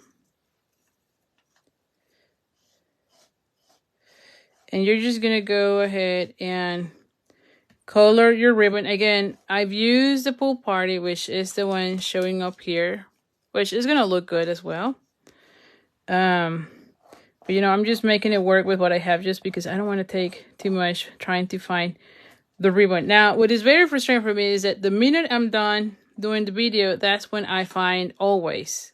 And you're just going to go ahead and color your ribbon. Again, I've used the pool party, which is the one showing up here, which is going to look good as well. But you know, I'm just making it work with what I have just because I don't want to take too much trying to find the ribbon. Now, what is very frustrating for me is that the minute I'm done doing the video, that's when I find always,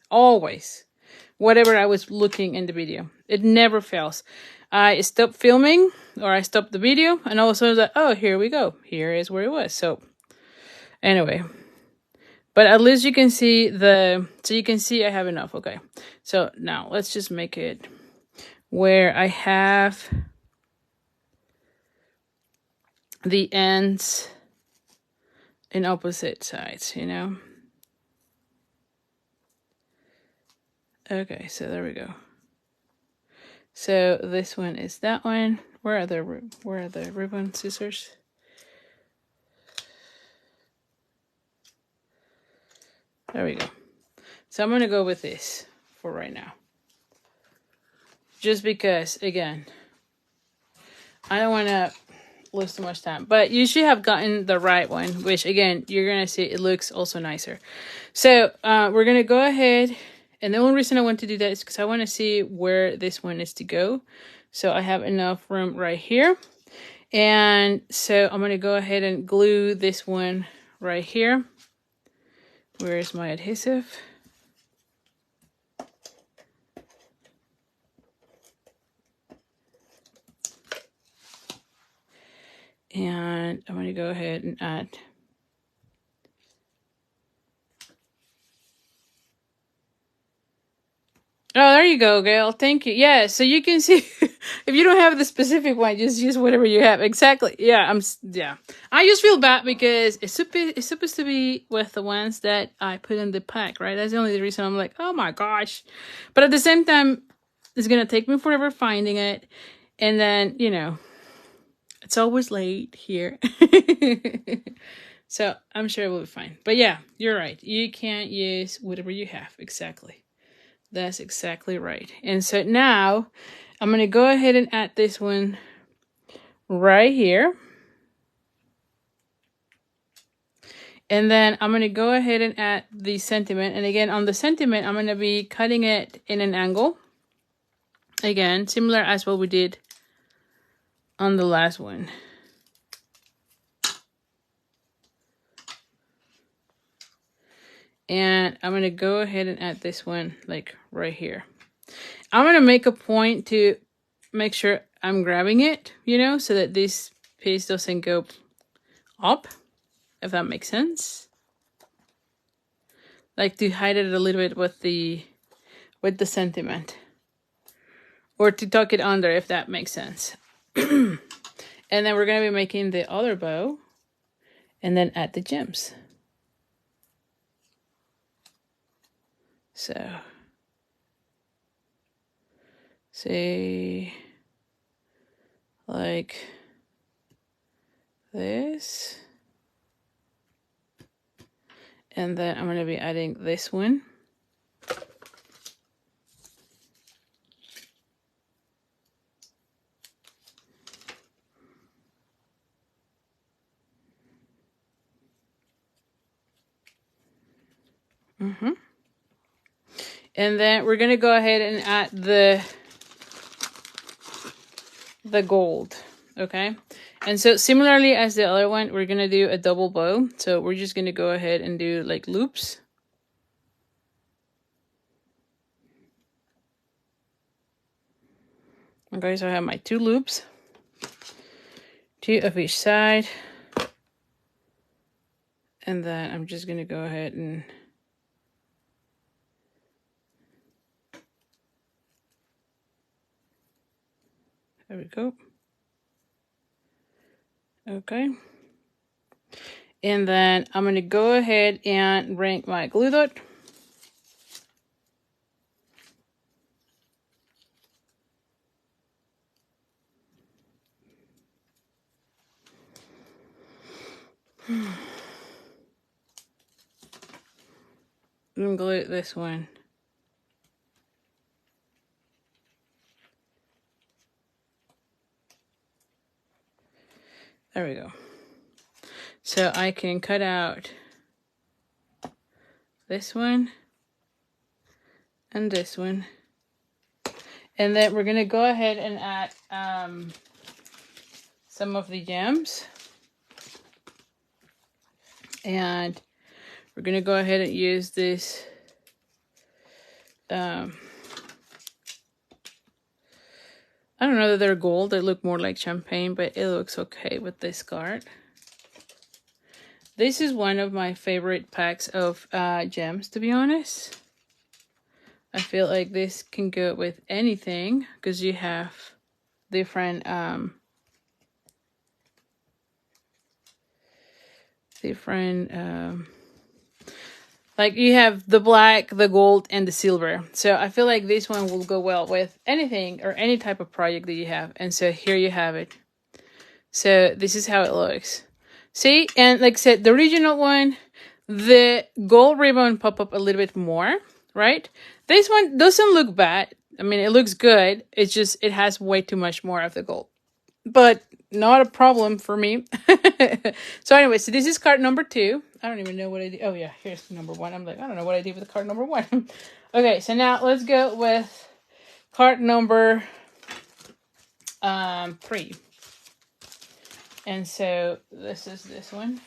whatever I was looking in the video. It never fails. I stop filming or I stop the video and all of a sudden it's like, oh, here we go. Here is where it was. So anyway, but at least you can see so you can see I have enough. Okay. So now let's just make it where I have the ends in opposite sides, you know? Okay, so there we go. So this one is that one. Where are the ribbon scissors? There we go. So I'm going to go with this for right now. Just because, again, I don't want to lose too much time. But you should have gotten the right one, which, again, you're going to see it looks also nicer. So we're going to go ahead. And the only reason I want to do that is because I want to see where this one is to go. So I have enough room right here. And so I'm going to go ahead and glue this one right here. Where is my adhesive? And I'm going to go ahead and add. Oh, there you go, Gail. Thank you. Yeah, so you can see if you don't have the specific one, just use whatever you have. Exactly. Yeah, yeah. I just feel bad because it's supposed to be with the ones that I put in the pack, right? That's the only reason I'm like, oh my gosh. But at the same time, it's going to take me forever finding it. And then, you know, it's always late here. So I'm sure it will be fine. But yeah, you're right. You can't use whatever you have. Exactly. That's exactly right. And so now I'm going to go ahead and add this one right here. And then I'm going to go ahead and add the sentiment. And again, on the sentiment, I'm going to be cutting it in an angle. Again, similar as what we did on the last one. And I'm going to go ahead and add this one like right here. I'm going to make a point to make sure I'm grabbing it, you know, so that this piece doesn't go up, if that makes sense. Like to hide it a little bit with the sentiment. Or to tuck it under, if that makes sense. And then we're going to be making the other bow. and then add the gems. So, say like this. And then I'm going to be adding this one. And then we're going to go ahead and add the gold, okay? And so similarly as the other one, we're going to do a double bow. So we're just going to go ahead and do like loops. Okay, so I have my 2 loops, 2 of each side. And then I'm just going to go ahead and there we go. Okay. And then I'm going to go ahead and bring my glue dot. And glue this one. There we go. So I can cut out this one and this one. And then we're going to go ahead and add some of the gems. And we're going to go ahead and use this I don't know that they're gold. They look more like champagne, but it looks okay with this card. This is one of my favorite packs of gems, to be honest. I feel like this can go with anything because you have different like you have the black, the gold, and the silver. So I feel like this one will go well with anything or any type of project that you have. And so here you have it. So this is how it looks. See, and like I said, the original one, the gold ribbon pop up a little bit more, right? This one doesn't look bad. I mean, it looks good. It's just, it has way too much more of the gold. But not a problem for me. So anyway, so this is card number 2. I don't even know what I did. Oh yeah, here's number 1. I'm like, I don't know what I did with card number 1. Okay, so now let's go with card number 3. And so this is this one.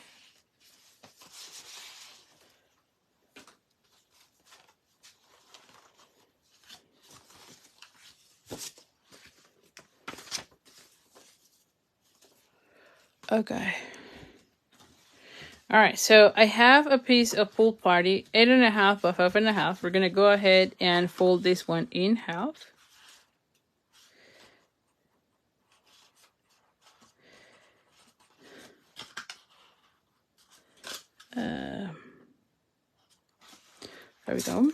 Okay. All right, so I have a piece of Pool Party, 8.5 by 5.5. We're gonna go ahead and fold this one in half. There we go.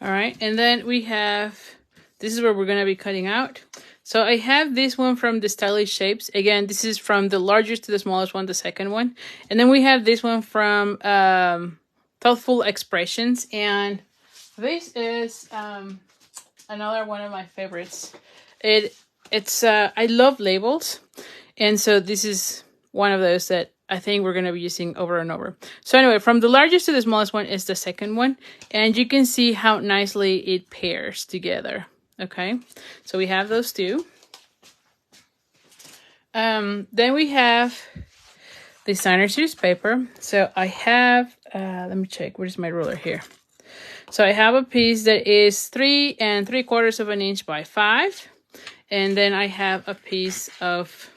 All right, and then we have, this is where we're going to be cutting out. So I have this one from the Stylish Shapes. Again, this is from the largest to the smallest one, the second one. And then we have this one from Thoughtful Expressions. And this is another one of my favorites. It's I love labels. And so this is one of those that I think we're going to be using over and over. So anyway, from the largest to the smallest one is the second one. And you can see how nicely it pairs together. Okay, so we have those 2. Then we have designer series paper. So I have, let me check, where's my ruler here? So I have a piece that is 3 3/4 of an inch by 5. And then I have a piece of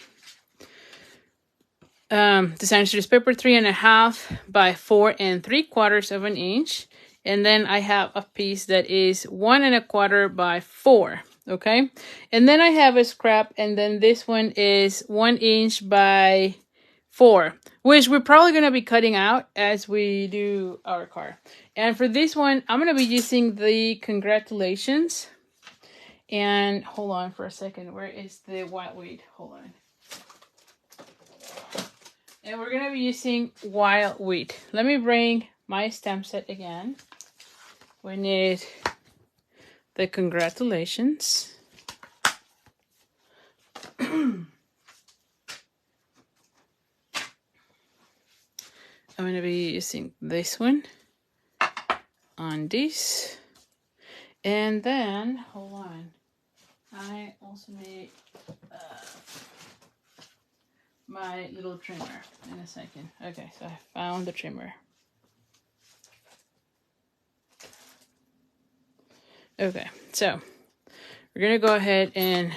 designer series paper 3.5 by 4 3/4 of an inch. And then I have a piece that is 1 1/4 by 4. Okay. And then I have a scrap, and then this one is 1 inch by 4, which we're probably going to be cutting out as we do our card. And for this one, I'm going to be using the congratulations. And hold on for a second. Where is the wild wheat? Hold on. And we're going to be using wild wheat. Let me bring my stamp set again. We need the congratulations. I'm going to be using this one on this. And then, hold on. I also need my little trimmer in a second. Okay, so I found the trimmer. Okay, so we're going to go ahead and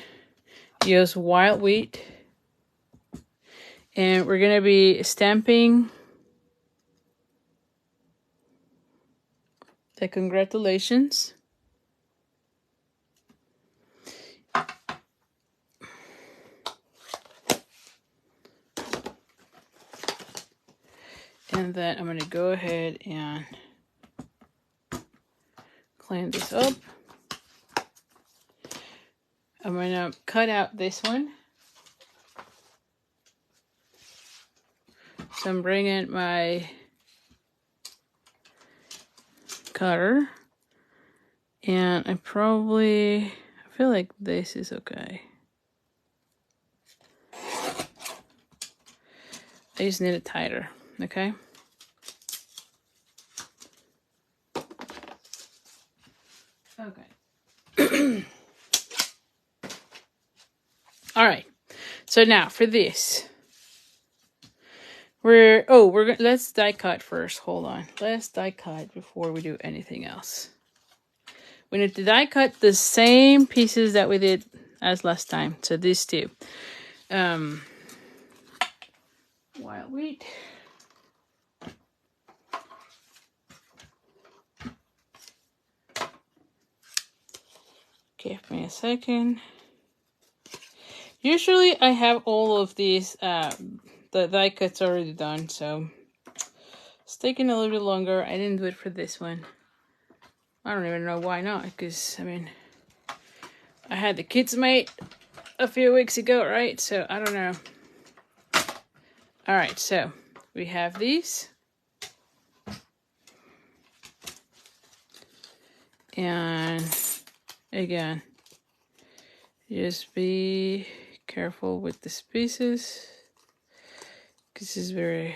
use wild wheat. And we're going to be stamping the congratulations. And then I'm going to go ahead and clean this up. I'm going to cut out this one. So I'm bringing my cutter. And I feel like this is okay. I just need it tighter, okay? Okay. All right. So now for this, let's die cut first. Hold on. Let's die cut before we do anything else. We need to die cut the same pieces that we did as last time. So these two. Wild wheat. Give me a second. Usually I have all of these, the die cuts already done, so it's taking a little bit longer. I didn't do it for this one. I don't even know why not, because, I mean, I had the kids made a few weeks ago, right? So, I don't know. Alright, so we have these. And, again, just be careful with the pieces. This is very...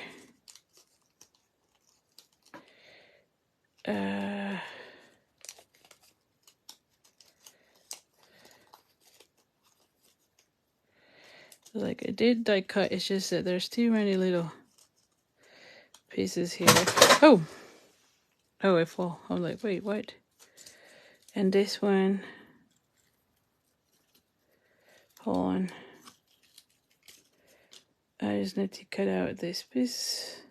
like I did die cut, it's just that there's too many little pieces here. Oh, I fall. I'm like, wait, what? And this one, hold on. I just need to cut out this piece.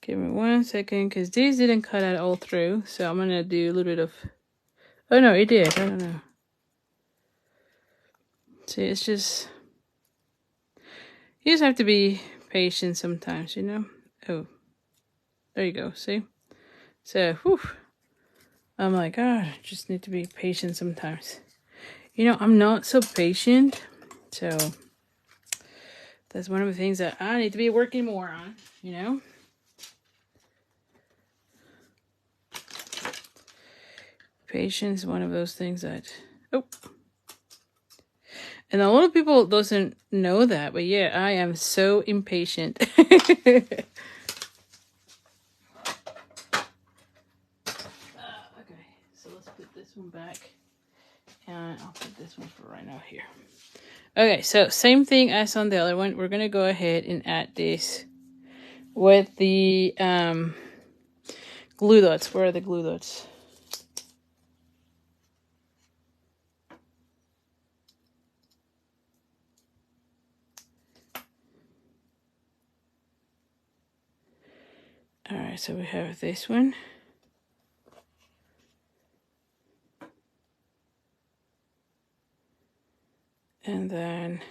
Give me 1 second, because these didn't cut out all through. So I'm gonna do a little bit of, oh no, it did, I don't know. See, it's just, you just have to be patient sometimes, you know? Oh, there you go, see? So, whew. I'm like, I just need to be patient sometimes. You know, I'm not so patient. So, that's one of the things that I need to be working more on, you know? Patience is one of those things that, and a lot of people doesn't know that, but yeah, I am so impatient. Okay, so let's put this one back, and I'll put this one for right now here. Okay, so same thing as on the other one. We're gonna go ahead and add this with the glue dots. Where are the glue dots? All right, right, so we have this one. And then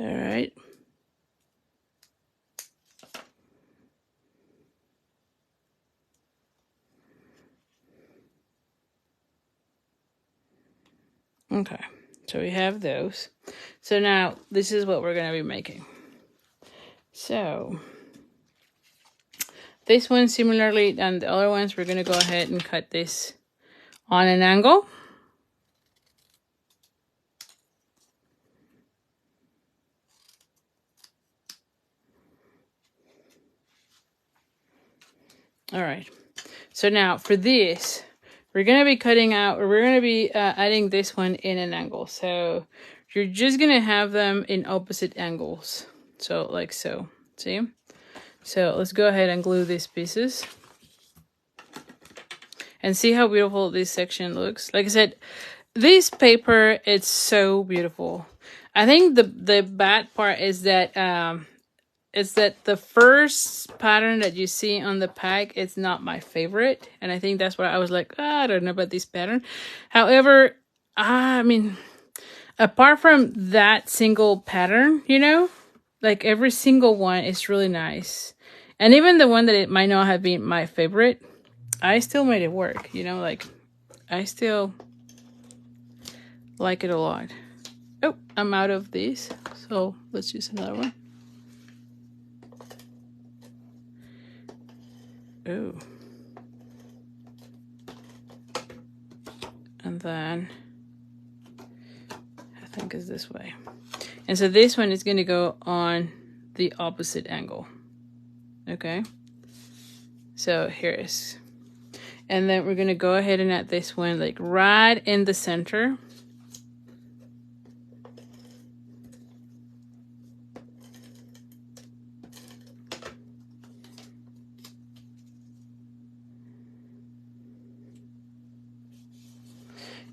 all right. Okay, so we have those. So now this is what we're going to be making. So this one, similarly than the other ones, we're going to go ahead and cut this on an angle. All right. So now for this, we're going to be cutting out, or we're going to be adding this one in an angle. So you're just going to have them in opposite angles. So like so, see? So let's go ahead and glue these pieces. And see how beautiful this section looks. Like I said, this paper, it's so beautiful. I think the bad part is that the first pattern that you see on the pack, it's not my favorite. And I think that's why I was like, I don't know about this pattern. However, I mean, apart from that single pattern, you know, like every single one is really nice. And even the one that it might not have been my favorite, I still made it work, you know, like I still like it a lot. Oh, I'm out of these, so let's use another one. Oh. And then I think it's this way. And so this one is going to go on the opposite angle. Okay. So here it is. And then we're going to go ahead and add this one like right in the center.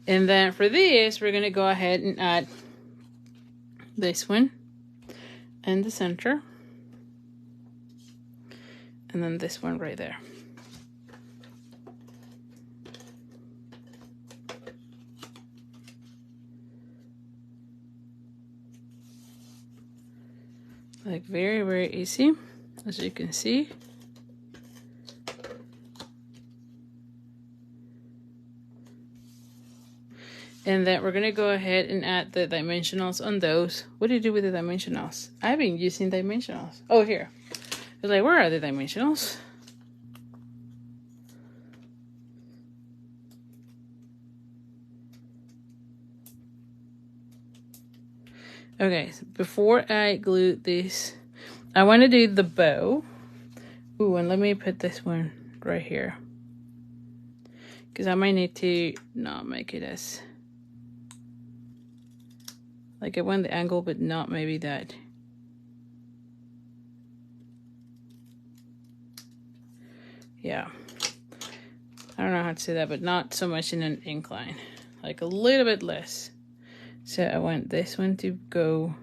And then for this, we're going to go ahead and add this one in the center. And then this one right there. Like very, very easy, as you can see. And then we're going to go ahead and add the dimensionals on those. What do you do with the dimensionals? I've been using dimensionals. Oh, here. I was like, where are the dimensionals? Okay, so before I glue this, I want to do the bow. Ooh, and let me put this one right here. Because I might need to not make it as... Like I want the angle, but not maybe that. Yeah. I don't know how to say that, but not so much in an incline. Like a little bit less. So I want this one to go...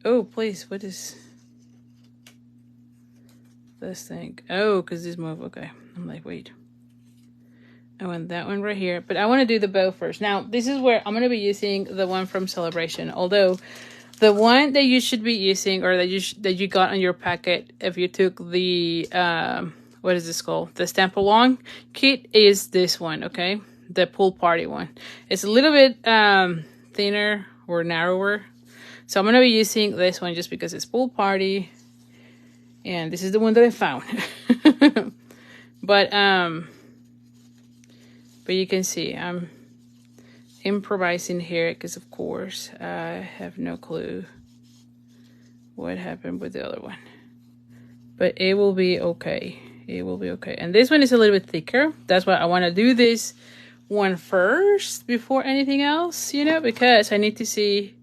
Oh, please, what is this thing? Oh, because this move, okay. I'm like, wait. I want that one right here, but I want to do the bow first. Now, this is where I'm going to be using the one from Celebration. Although, the one that you should be using, or that you got on your packet, if you took the what is this called? The Stamp Along kit, is this one, okay? The Pool Party one. It's a little bit thinner or narrower, so I'm going to be using this one just because it's Pool Party, and this is the one that I found. But you can see I'm improvising here because, of course, I have no clue what happened with the other one. But it will be okay. It will be okay. And this one is a little bit thicker. That's why I want to do this one first before anything else, you know, because I need to see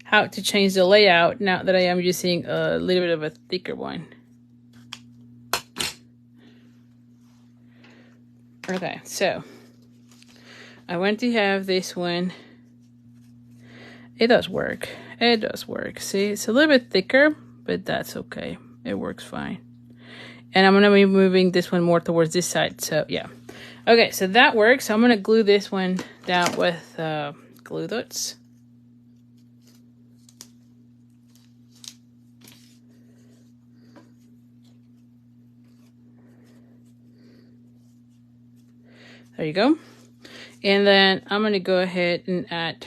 how to change the layout now that I am using a little bit of a thicker one. Okay, so I want to have this one. It does work. It does work. See, it's a little bit thicker, but that's okay. It works fine. And I'm going to be moving this one more towards this side. So, yeah. Okay, so that works. So I'm going to glue this one down with glue dots. There you go. And then I'm going to go ahead and add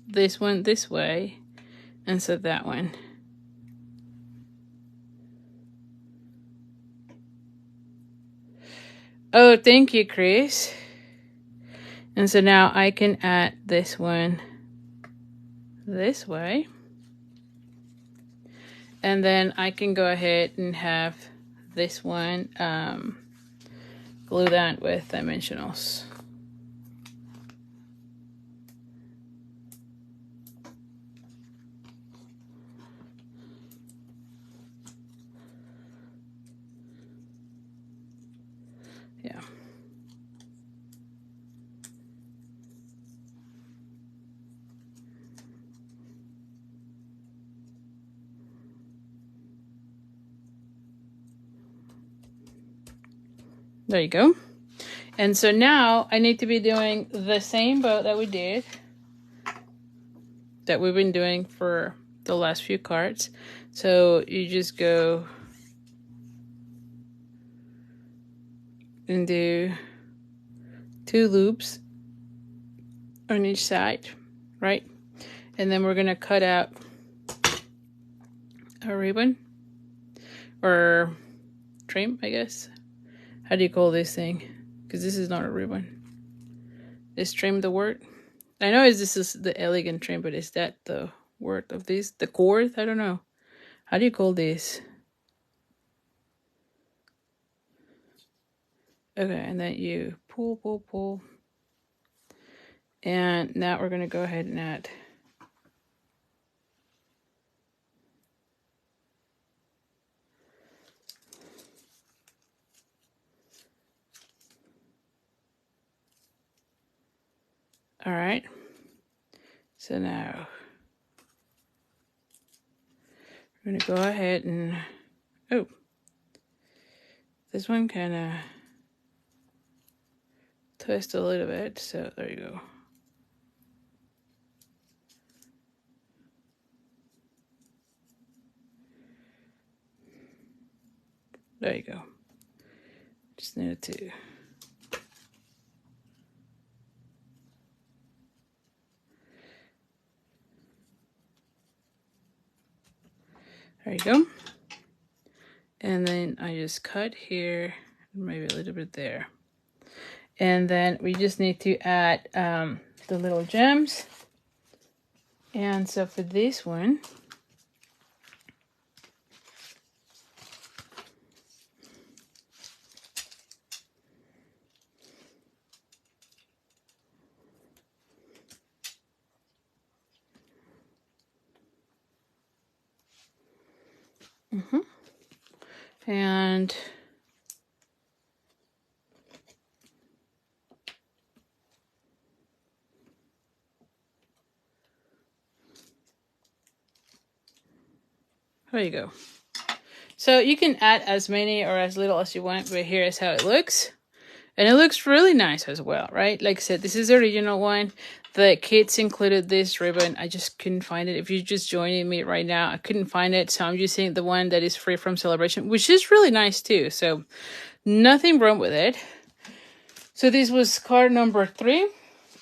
this one this way, and so that one. Oh, thank you, Chris. And so now I can add this one this way. And then I can go ahead and have this one glue that with dimensionals. Yeah. There you go. And so now I need to be doing the same bow that we did, that we've been doing for the last few cards. So you just go and do 2 loops on each side, right? And then we're gonna cut out a ribbon or trim, I guess. How do you call this thing? Because this is not a ribbon. Is trim the word? I know this is the elegant trim, but is that the word of this? The cord? I don't know. How do you call this? Okay, and then you pull, pull, pull. And now we're going to go ahead and add all right. So now we're going to go ahead and, oh, this one kind of twist a little bit. So there you go. There you go. Just needed to. There you go. And then I just cut here, maybe a little bit there. And then we just need to add the little gems. And so for this one, and there you go. So you can add as many or as little as you want, but here is how it looks. And it looks really nice as well, right? Like I said, this is the original one. The kits included this ribbon. I just couldn't find it. If you're just joining me right now, I couldn't find it. So I'm using the one that is free from Celebration, which is really nice too. So nothing wrong with it. So this was card number 3.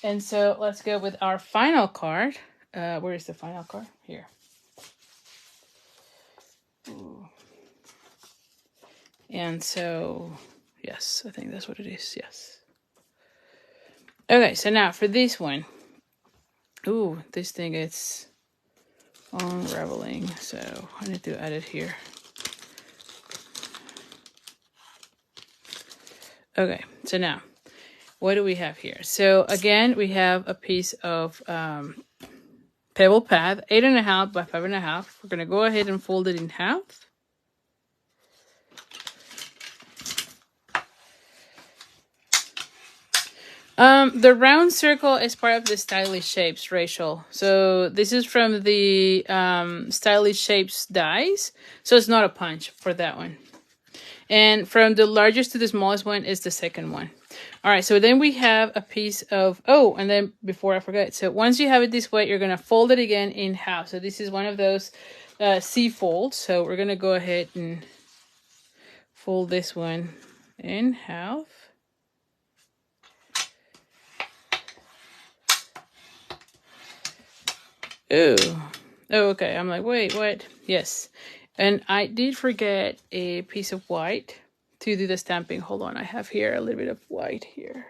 And so let's go with our final card. Where is the final card? Here. Ooh. And so, yes, I think that's what it is. Yes. Okay, so now for this one. Ooh, this thing is unraveling. So I need to add it here. Okay, so now what do we have here? So again, we have a piece of pebble pad, 8.5 by 5.5. We're gonna go ahead and fold it in half. The round circle is part of the Stylish Shapes, Rachel. So this is from the Stylish Shapes dies. So it's not a punch for that one. And from the largest to the smallest one is the second one. All right, so then we have a piece of, oh, and then before I forget, so once you have it this way, you're going to fold it again in half. So this is one of those C folds. So we're going to go ahead and fold this one in half. Oh, okay. I'm like, wait, what? Yes. And I did forget a piece of white to do the stamping. Hold on. I have here a little bit of white here.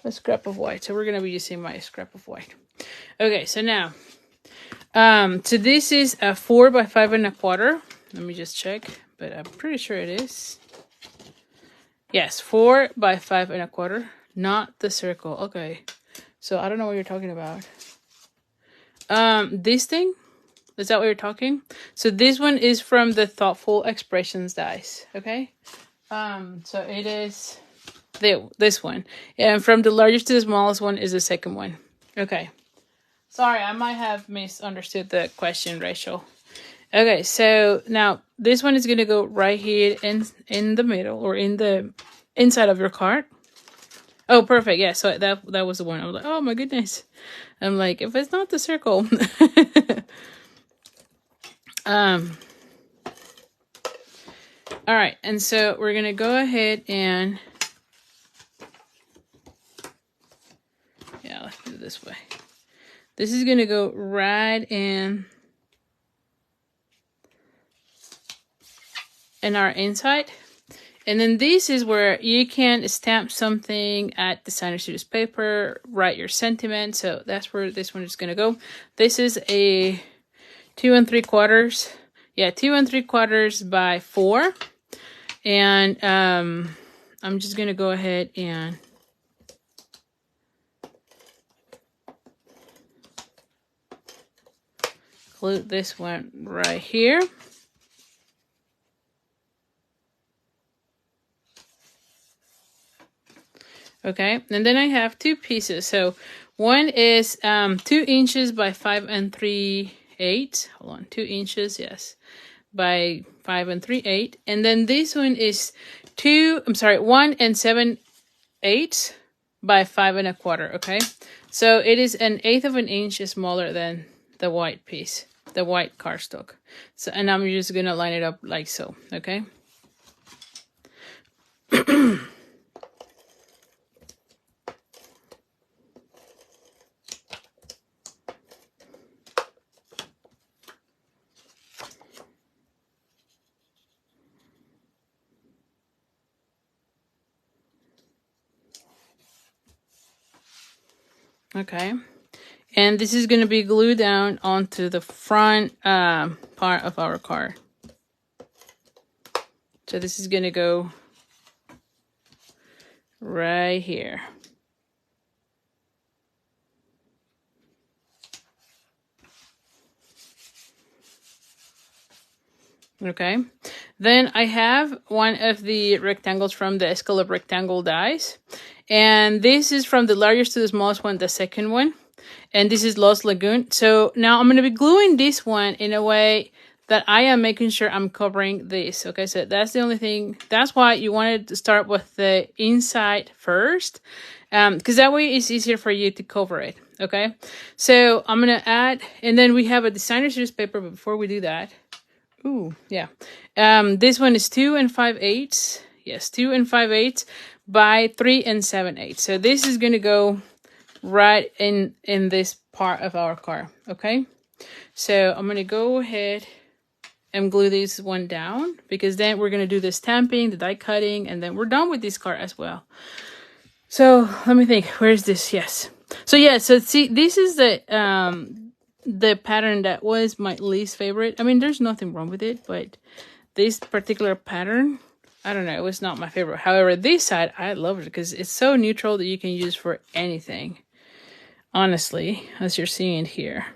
A scrap of white. So we're going to be using my scrap of white. Okay. So now, so this is a 4 by 5.25. Let me just check, but I'm pretty sure it is. Yes. 4 by 5.25, not the circle. Okay. So I don't know what you're talking about. This thing, is that what you're talking? So this one is from the Thoughtful Expressions dies. Okay. So it is this one, and from the largest to the smallest one is the second one. Okay. Sorry, I might have misunderstood the question, Rachel. Okay, so now this one is gonna go right here in the middle, or in the inside of your card. Oh, perfect. Yeah, so that was the one. I was like, oh my goodness. I'm like, if it's not the circle. All right, and so we're gonna go ahead and let's do it this way. This is gonna go right in our inside. And then this is where you can stamp something at designer studios paper, write your sentiment. So that's where this one is going to go. This is a 2 3/4. Yeah, 2 3/4 by 4. And I'm just going to go ahead and glue this one right here. Okay, and then I have two pieces. So one is 2 inches by 5 3/8. Hold on, 2 inches, yes, by 5 3/8. And then this one is 1 7/8 by 5 1/4. Okay, so it is 1/8 of an inch smaller than the white piece, the white cardstock. So, and I'm just gonna line it up like so. Okay. Okay, and this is going to be glued down onto the front part of our card. So this is going to go right here. Okay, then I have one of the rectangles from the Scallop Rectangle dies, and this is from the largest to the smallest one, the second one, and this is Lost Lagoon. So now I'm going to be gluing this one in a way that I am making sure I'm covering this. Okay, so that's the only thing. That's why you wanted to start with the inside first, because that way it's easier for you to cover it. Okay, so I'm going to add, and then we have a designer series paper, but before we do that, ooh, yeah. This one is 2 5/8. Yes, 2 5/8 by 3 7/8. So this is going to go right in this part of our card. Okay. So I'm going to go ahead and glue this one down, because then we're going to do the stamping, the die cutting, and then we're done with this card as well. So let me think. Where's this? Yes. So yeah. So see, this is the pattern that was my least favorite. I mean, there's nothing wrong with it, but this particular pattern I don't know, it was not my favorite. However, this side, I love it because it's so neutral that you can use for anything. Honestly, as you're seeing here.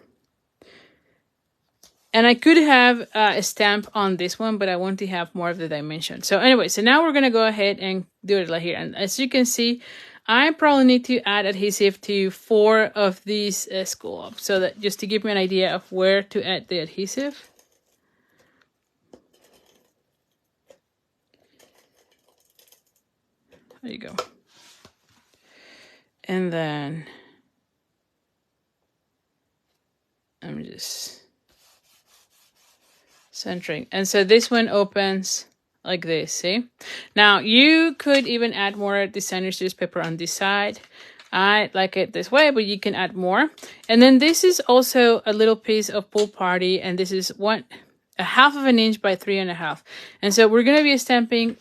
And I could have a stamp on this one, but I want to have more of the dimension. So anyway, so now we're going to go ahead and do it like here. And as you can see, I probably need to add adhesive to 4 of these scallops. So that just to give me an idea of where to add the adhesive. There you go. And then I'm just centering. And so this one opens like this, see? Now, you could even add more designer series paper on this side. I like it this way, but you can add more. And then this is also a little piece of Pool Party, and this is 1/2 of an inch by 3.5. And so we're going to be stamping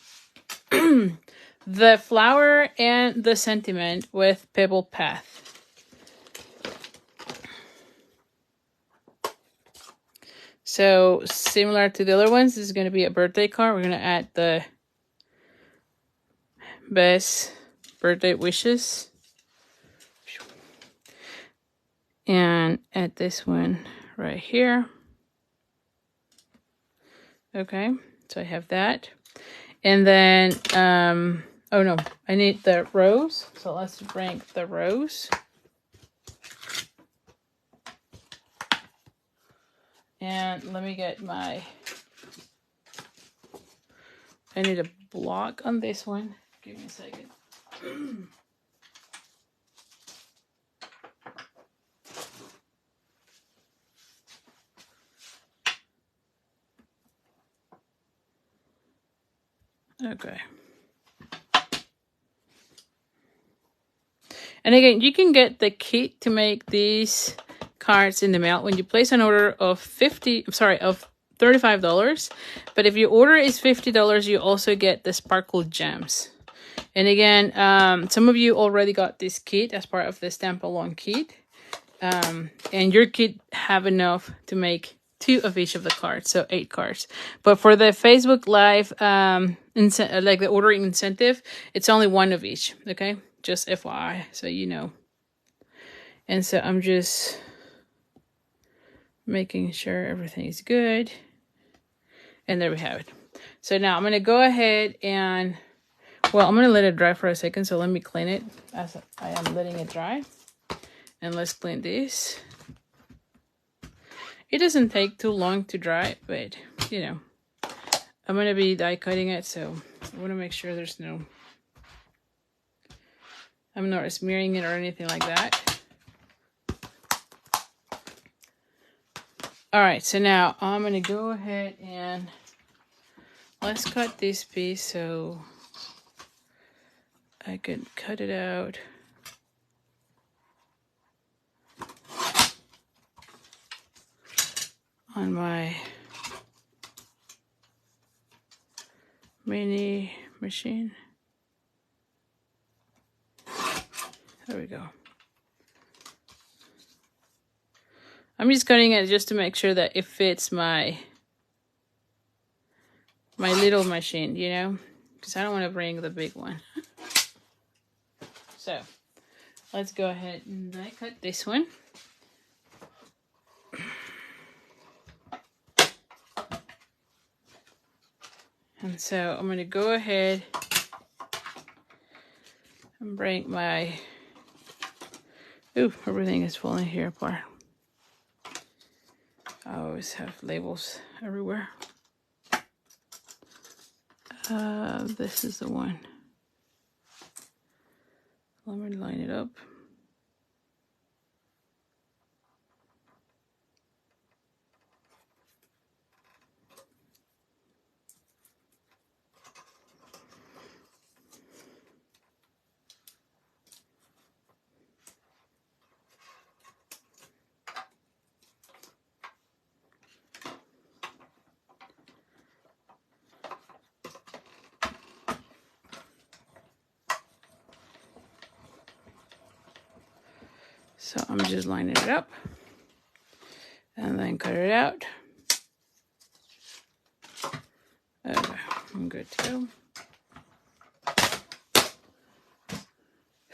the flower and the sentiment with Pebble Path. So similar to the other ones, this is going to be a birthday card. We're going to add the best birthday wishes. And add this one right here. Okay, so I have that. And then, oh no, I need the rose. So let's bring the rose. And let me get I need a block on this one. Give me a second. Okay. And again, you can get the kit to make these cards in the mail when you place an order of $35. But if your order is $50, you also get the sparkle gems. And again, some of you already got this kit as part of the Stamp Along kit. And your kit have enough to make 2 of each of the cards, so 8 cards. But for the Facebook Live, like the ordering incentive, it's only 1 of each, okay? Just FYI, so you know. And so I'm just making sure everything is good. And there we have it. So now I'm going to go ahead and, well, I'm going to let it dry for a second. So let me clean it as I am letting it dry. And let's clean this. It doesn't take too long to dry, but, you know, I'm going to be die cutting it. So I want to make sure there's no, I'm not smearing it or anything like that. All right, so now I'm going to go ahead and let's cut this piece so I can cut it out. On my mini machine. There we go. I'm just cutting it just to make sure that it fits my little machine, you know, because I don't want to bring the big one. So let's go ahead and I cut this one. And so I'm going to go ahead and bring my, ooh, everything is falling here apart. I always have labels everywhere. This is the one. Let me line it up. So I'm just lining it up and then cut it out. Okay, I'm good to go.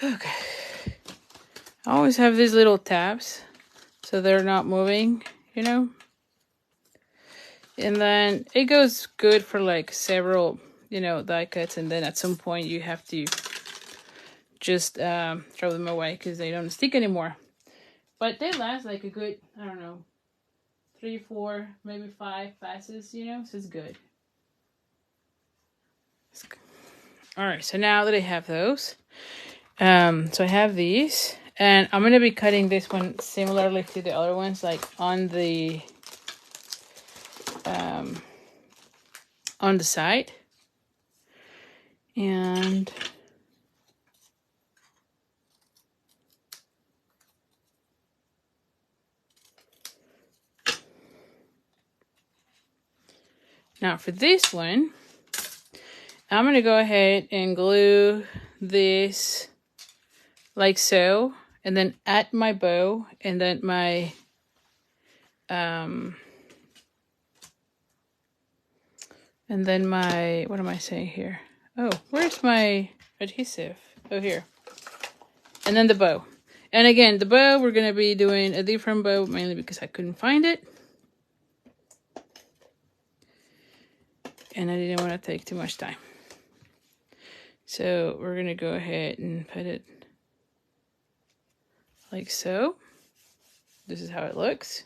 Okay. I always have these little tabs so they're not moving, you know. And then it goes good for like several, you know, die cuts, and then at some point you have to just throw them away because they don't stick anymore. But they last like a good, I don't know, 3, 4, maybe 5 passes, you know, so it's good. Alright, so now that I have those, so I have these, and I'm going to be cutting this one similarly to the other ones, like on the side. And now for this one, I'm going to go ahead and glue this like so, and then add my bow, and then my what am I saying here? Oh, where's my adhesive? Oh, here. And then the bow. And again, the bow, we're going to be doing a different bow, mainly because I couldn't find it. And I didn't want to take too much time. So we're going to go ahead and put it like so. This is how it looks.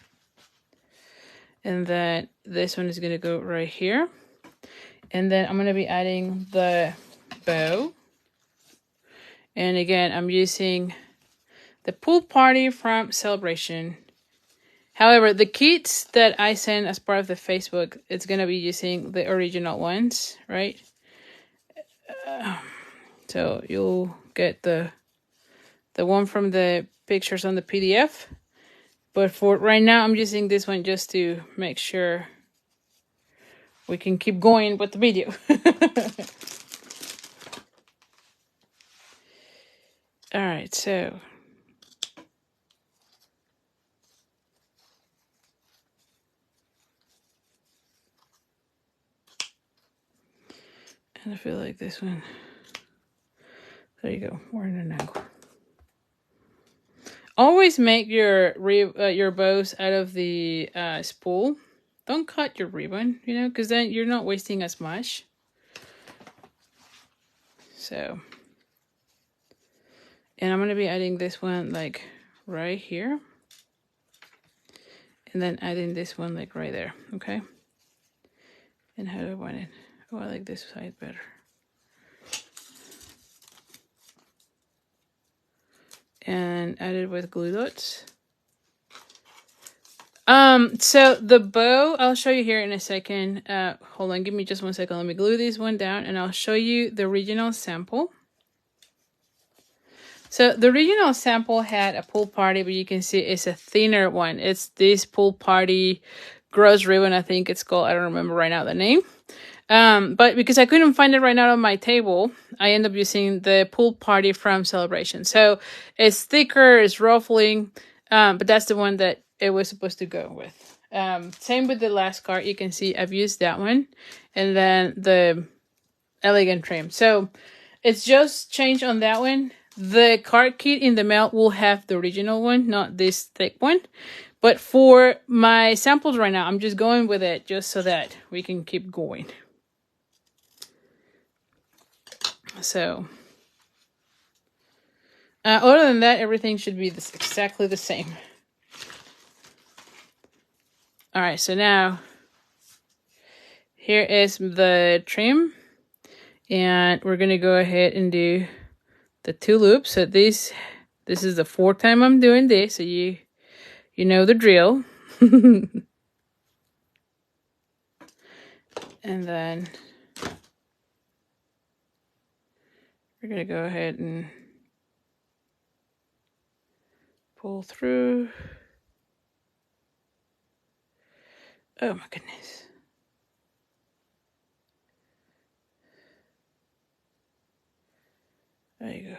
And then this one is going to go right here. And then I'm going to be adding the bow. And again, I'm using the pool party from Celebration. However, the kits that I send as part of the Facebook, it's going to be using the original ones, right? So you'll get the one from the pictures on the PDF. But for right now, I'm using this one just to make sure we can keep going with the video. All right, so and I feel like this one. There you go. We're in an angle. Always make your bows out of the spool. Don't cut your ribbon, you know, because then you're not wasting as much. So, and I'm going to be adding this one like right here. And then adding this one like right there, okay? And how do I want it? Oh, I like this side better. And add it with glue dots. So the bow, I'll show you here in a second. Hold on, give me just 1 second. Let me glue this one down and I'll show you the original sample. So the original sample had a pool party, but you can see it's a thinner one. It's this pool party gross ribbon, I think it's called. I don't remember right now the name. But because I couldn't find it right now on my table, I end up using the pool party from Celebration. So it's thicker, it's ruffling, but that's the one that it was supposed to go with. Same with the last card. You can see I've used that one. And then the elegant trim. So it's just changed on that one. The card kit in the mail will have the original one, not this thick one. But for my samples right now, I'm just going with it just so that we can keep going. So, other than that, everything should be exactly the same. All right, so now here is the trim. And we're going to go ahead and do the 2 loops. So this is the 4th time I'm doing this, so you know the drill. And then we're going to go ahead and pull through. Oh my goodness. There you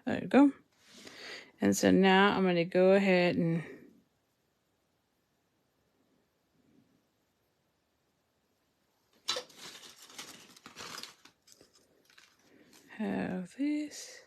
go. There you go. And so now I'm going to go ahead and have this.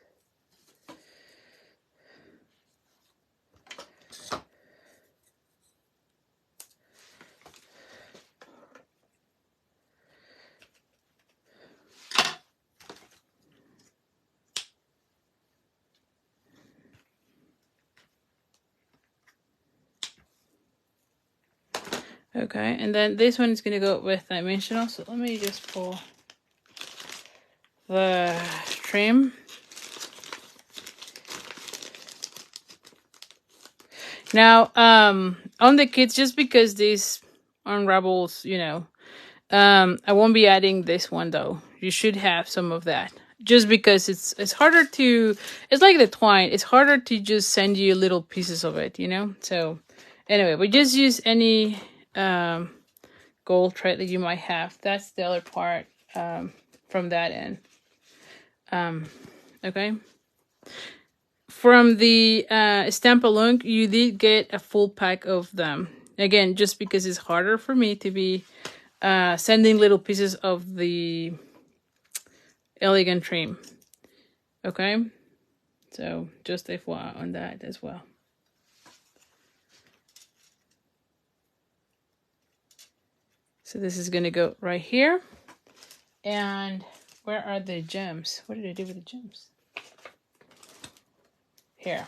Okay, and then this one is going to go with dimensional. So let me just pull the trim. Now, on the kits, just because this unravels, you know, I won't be adding this one though. You should have some of that. Just because it's harder to, it's like the twine. It's harder to just send you little pieces of it, you know? So, anyway, we just use any gold thread that you might have. That's the other part from that end. Okay. From the Stampalong, you did get a full pack of them. Again, just because it's harder for me to be sending little pieces of the elegant trim. Okay. So just FYI on that as well. So this is going to go right here. And where are the gems? What did I do with the gems? Here.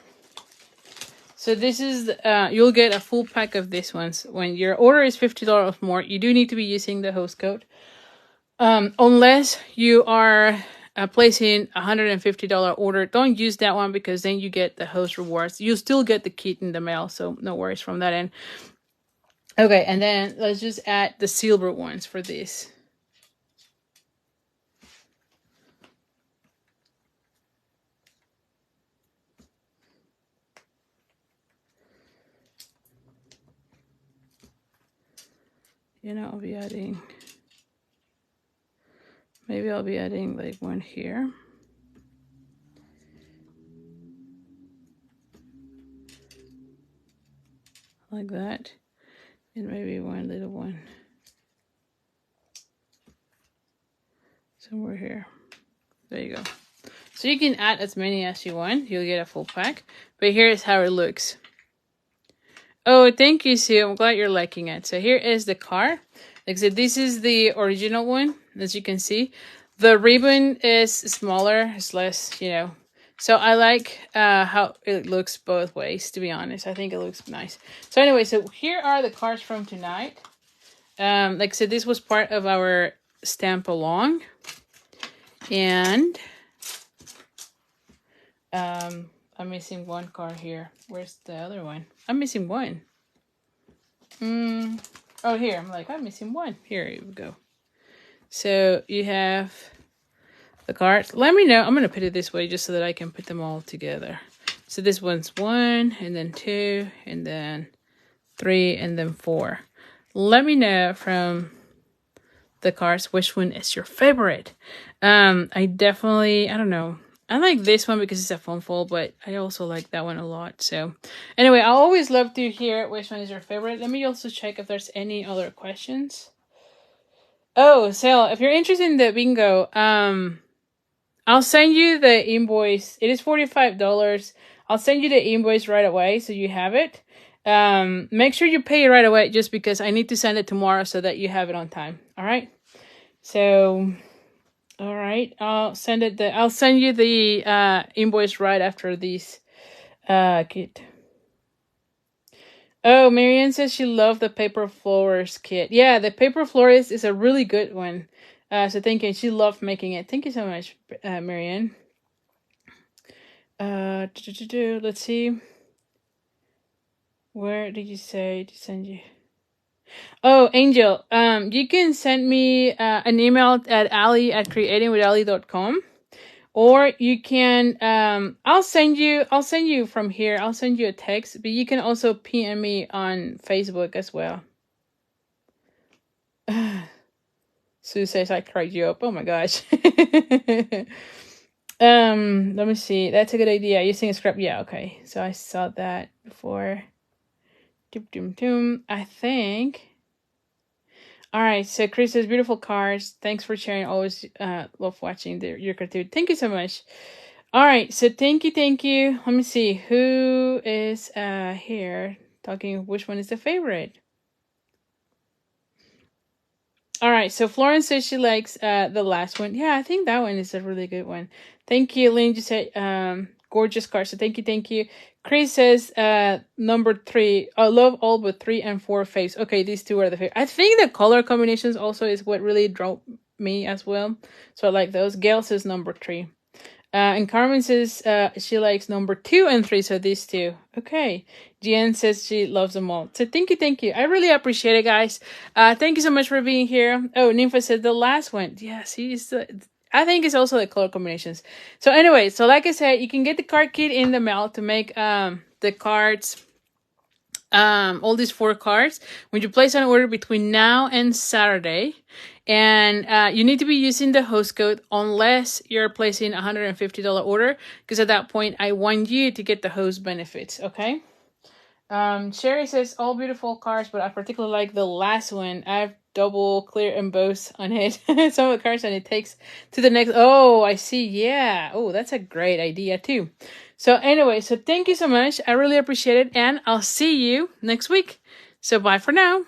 So this is, you'll get a full pack of these ones. When your order is $50 or more, you do need to be using the host code. Unless you are placing a $150 order, don't use that one because then you get the host rewards. You still get the kit in the mail, so no worries from that end. Okay, and then let's just add the silver ones for this. You know, I'll be adding, maybe I'll be adding like one here. Like that. And maybe one little one somewhere here. There you go. So you can add as many as you want. You'll get a full pack. But here's how it looks. Oh, thank you, Sue. I'm glad you're liking it. So here is the card. Like I said, this is the original one, as you can see. The ribbon is smaller. It's less, you know. So I like how it looks both ways, to be honest. I think it looks nice. So anyway, so here are the cards from tonight. Like I said, this was part of our stamp along. And I'm missing one card here. Where's the other one? I'm missing one. Oh, here. I'm like, I'm missing one. Here we go. So you have the cards. Let me know. I'm going to put it this way just so that I can put them all together. So this one's 1, and then 2, and then 3, and then 4. Let me know from the cards which one is your favorite. I definitely, I don't know. I like this one because it's a phone fold, but I also like that one a lot. So anyway, I always love to hear which one is your favorite. Let me also check if there's any other questions. Oh, Sal, if you're interested in the bingo, I'll send you the invoice. It is $45. I'll send you the invoice right away so you have it. Make sure you pay it right away just because I need to send it tomorrow so that you have it on time. All right? So, all right. I'll send you the invoice right after this kit. Oh, Marianne says she loved the paper flowers kit. Yeah, the paper flowers is a really good one. So thank you. She loved making it. Thank you so much, Marianne. Let's see. Where did you say to send you? Oh, Angel, you can send me an email at ali@creatingwithali.com, or you can I'll send you from here. I'll send you a text, but you can also PM me on Facebook as well. Sue says I cracked you up. Oh my gosh. Let me see. That's a good idea. Using a scrap. Yeah, okay. So I saw that before. I think. All right. So Chris says beautiful cards. Thanks for sharing. Always love watching your creativity. Thank you so much. All right. So thank you. Let me see who is here talking. Which one is the favorite? All right, so Florence says she likes the last one. Yeah, I think that one is a really good one. Thank you, Lynn. You said gorgeous card. So thank you. Chris says number 3. I love all but 3 and 4 faves. Okay, these two are the favorite. I think the color combinations also is what really drove me as well. So I like those. Gail says number 3. And Carmen says she likes number 2 and 3, so these two. Okay. Jen says she loves them all. So thank you. I really appreciate it, guys. Thank you so much for being here. Oh, Nympha said the last one. Yeah, see, I think it's also the color combinations. So anyway, so like I said, you can get the card kit in the mail to make the cards. All these 4 cards when you place an order between now and Saturday, and you need to be using the host code unless you're placing a $150 order, because at that point I want you to get the host benefits. Okay. Sherry says all beautiful cards, but I particularly like the last one. I have double clear emboss on it. Some of the cards, and it takes to the next. Oh, I see. Yeah. Oh, that's a great idea too. So anyway, so thank you so much. I really appreciate it, and I'll see you next week. So bye for now.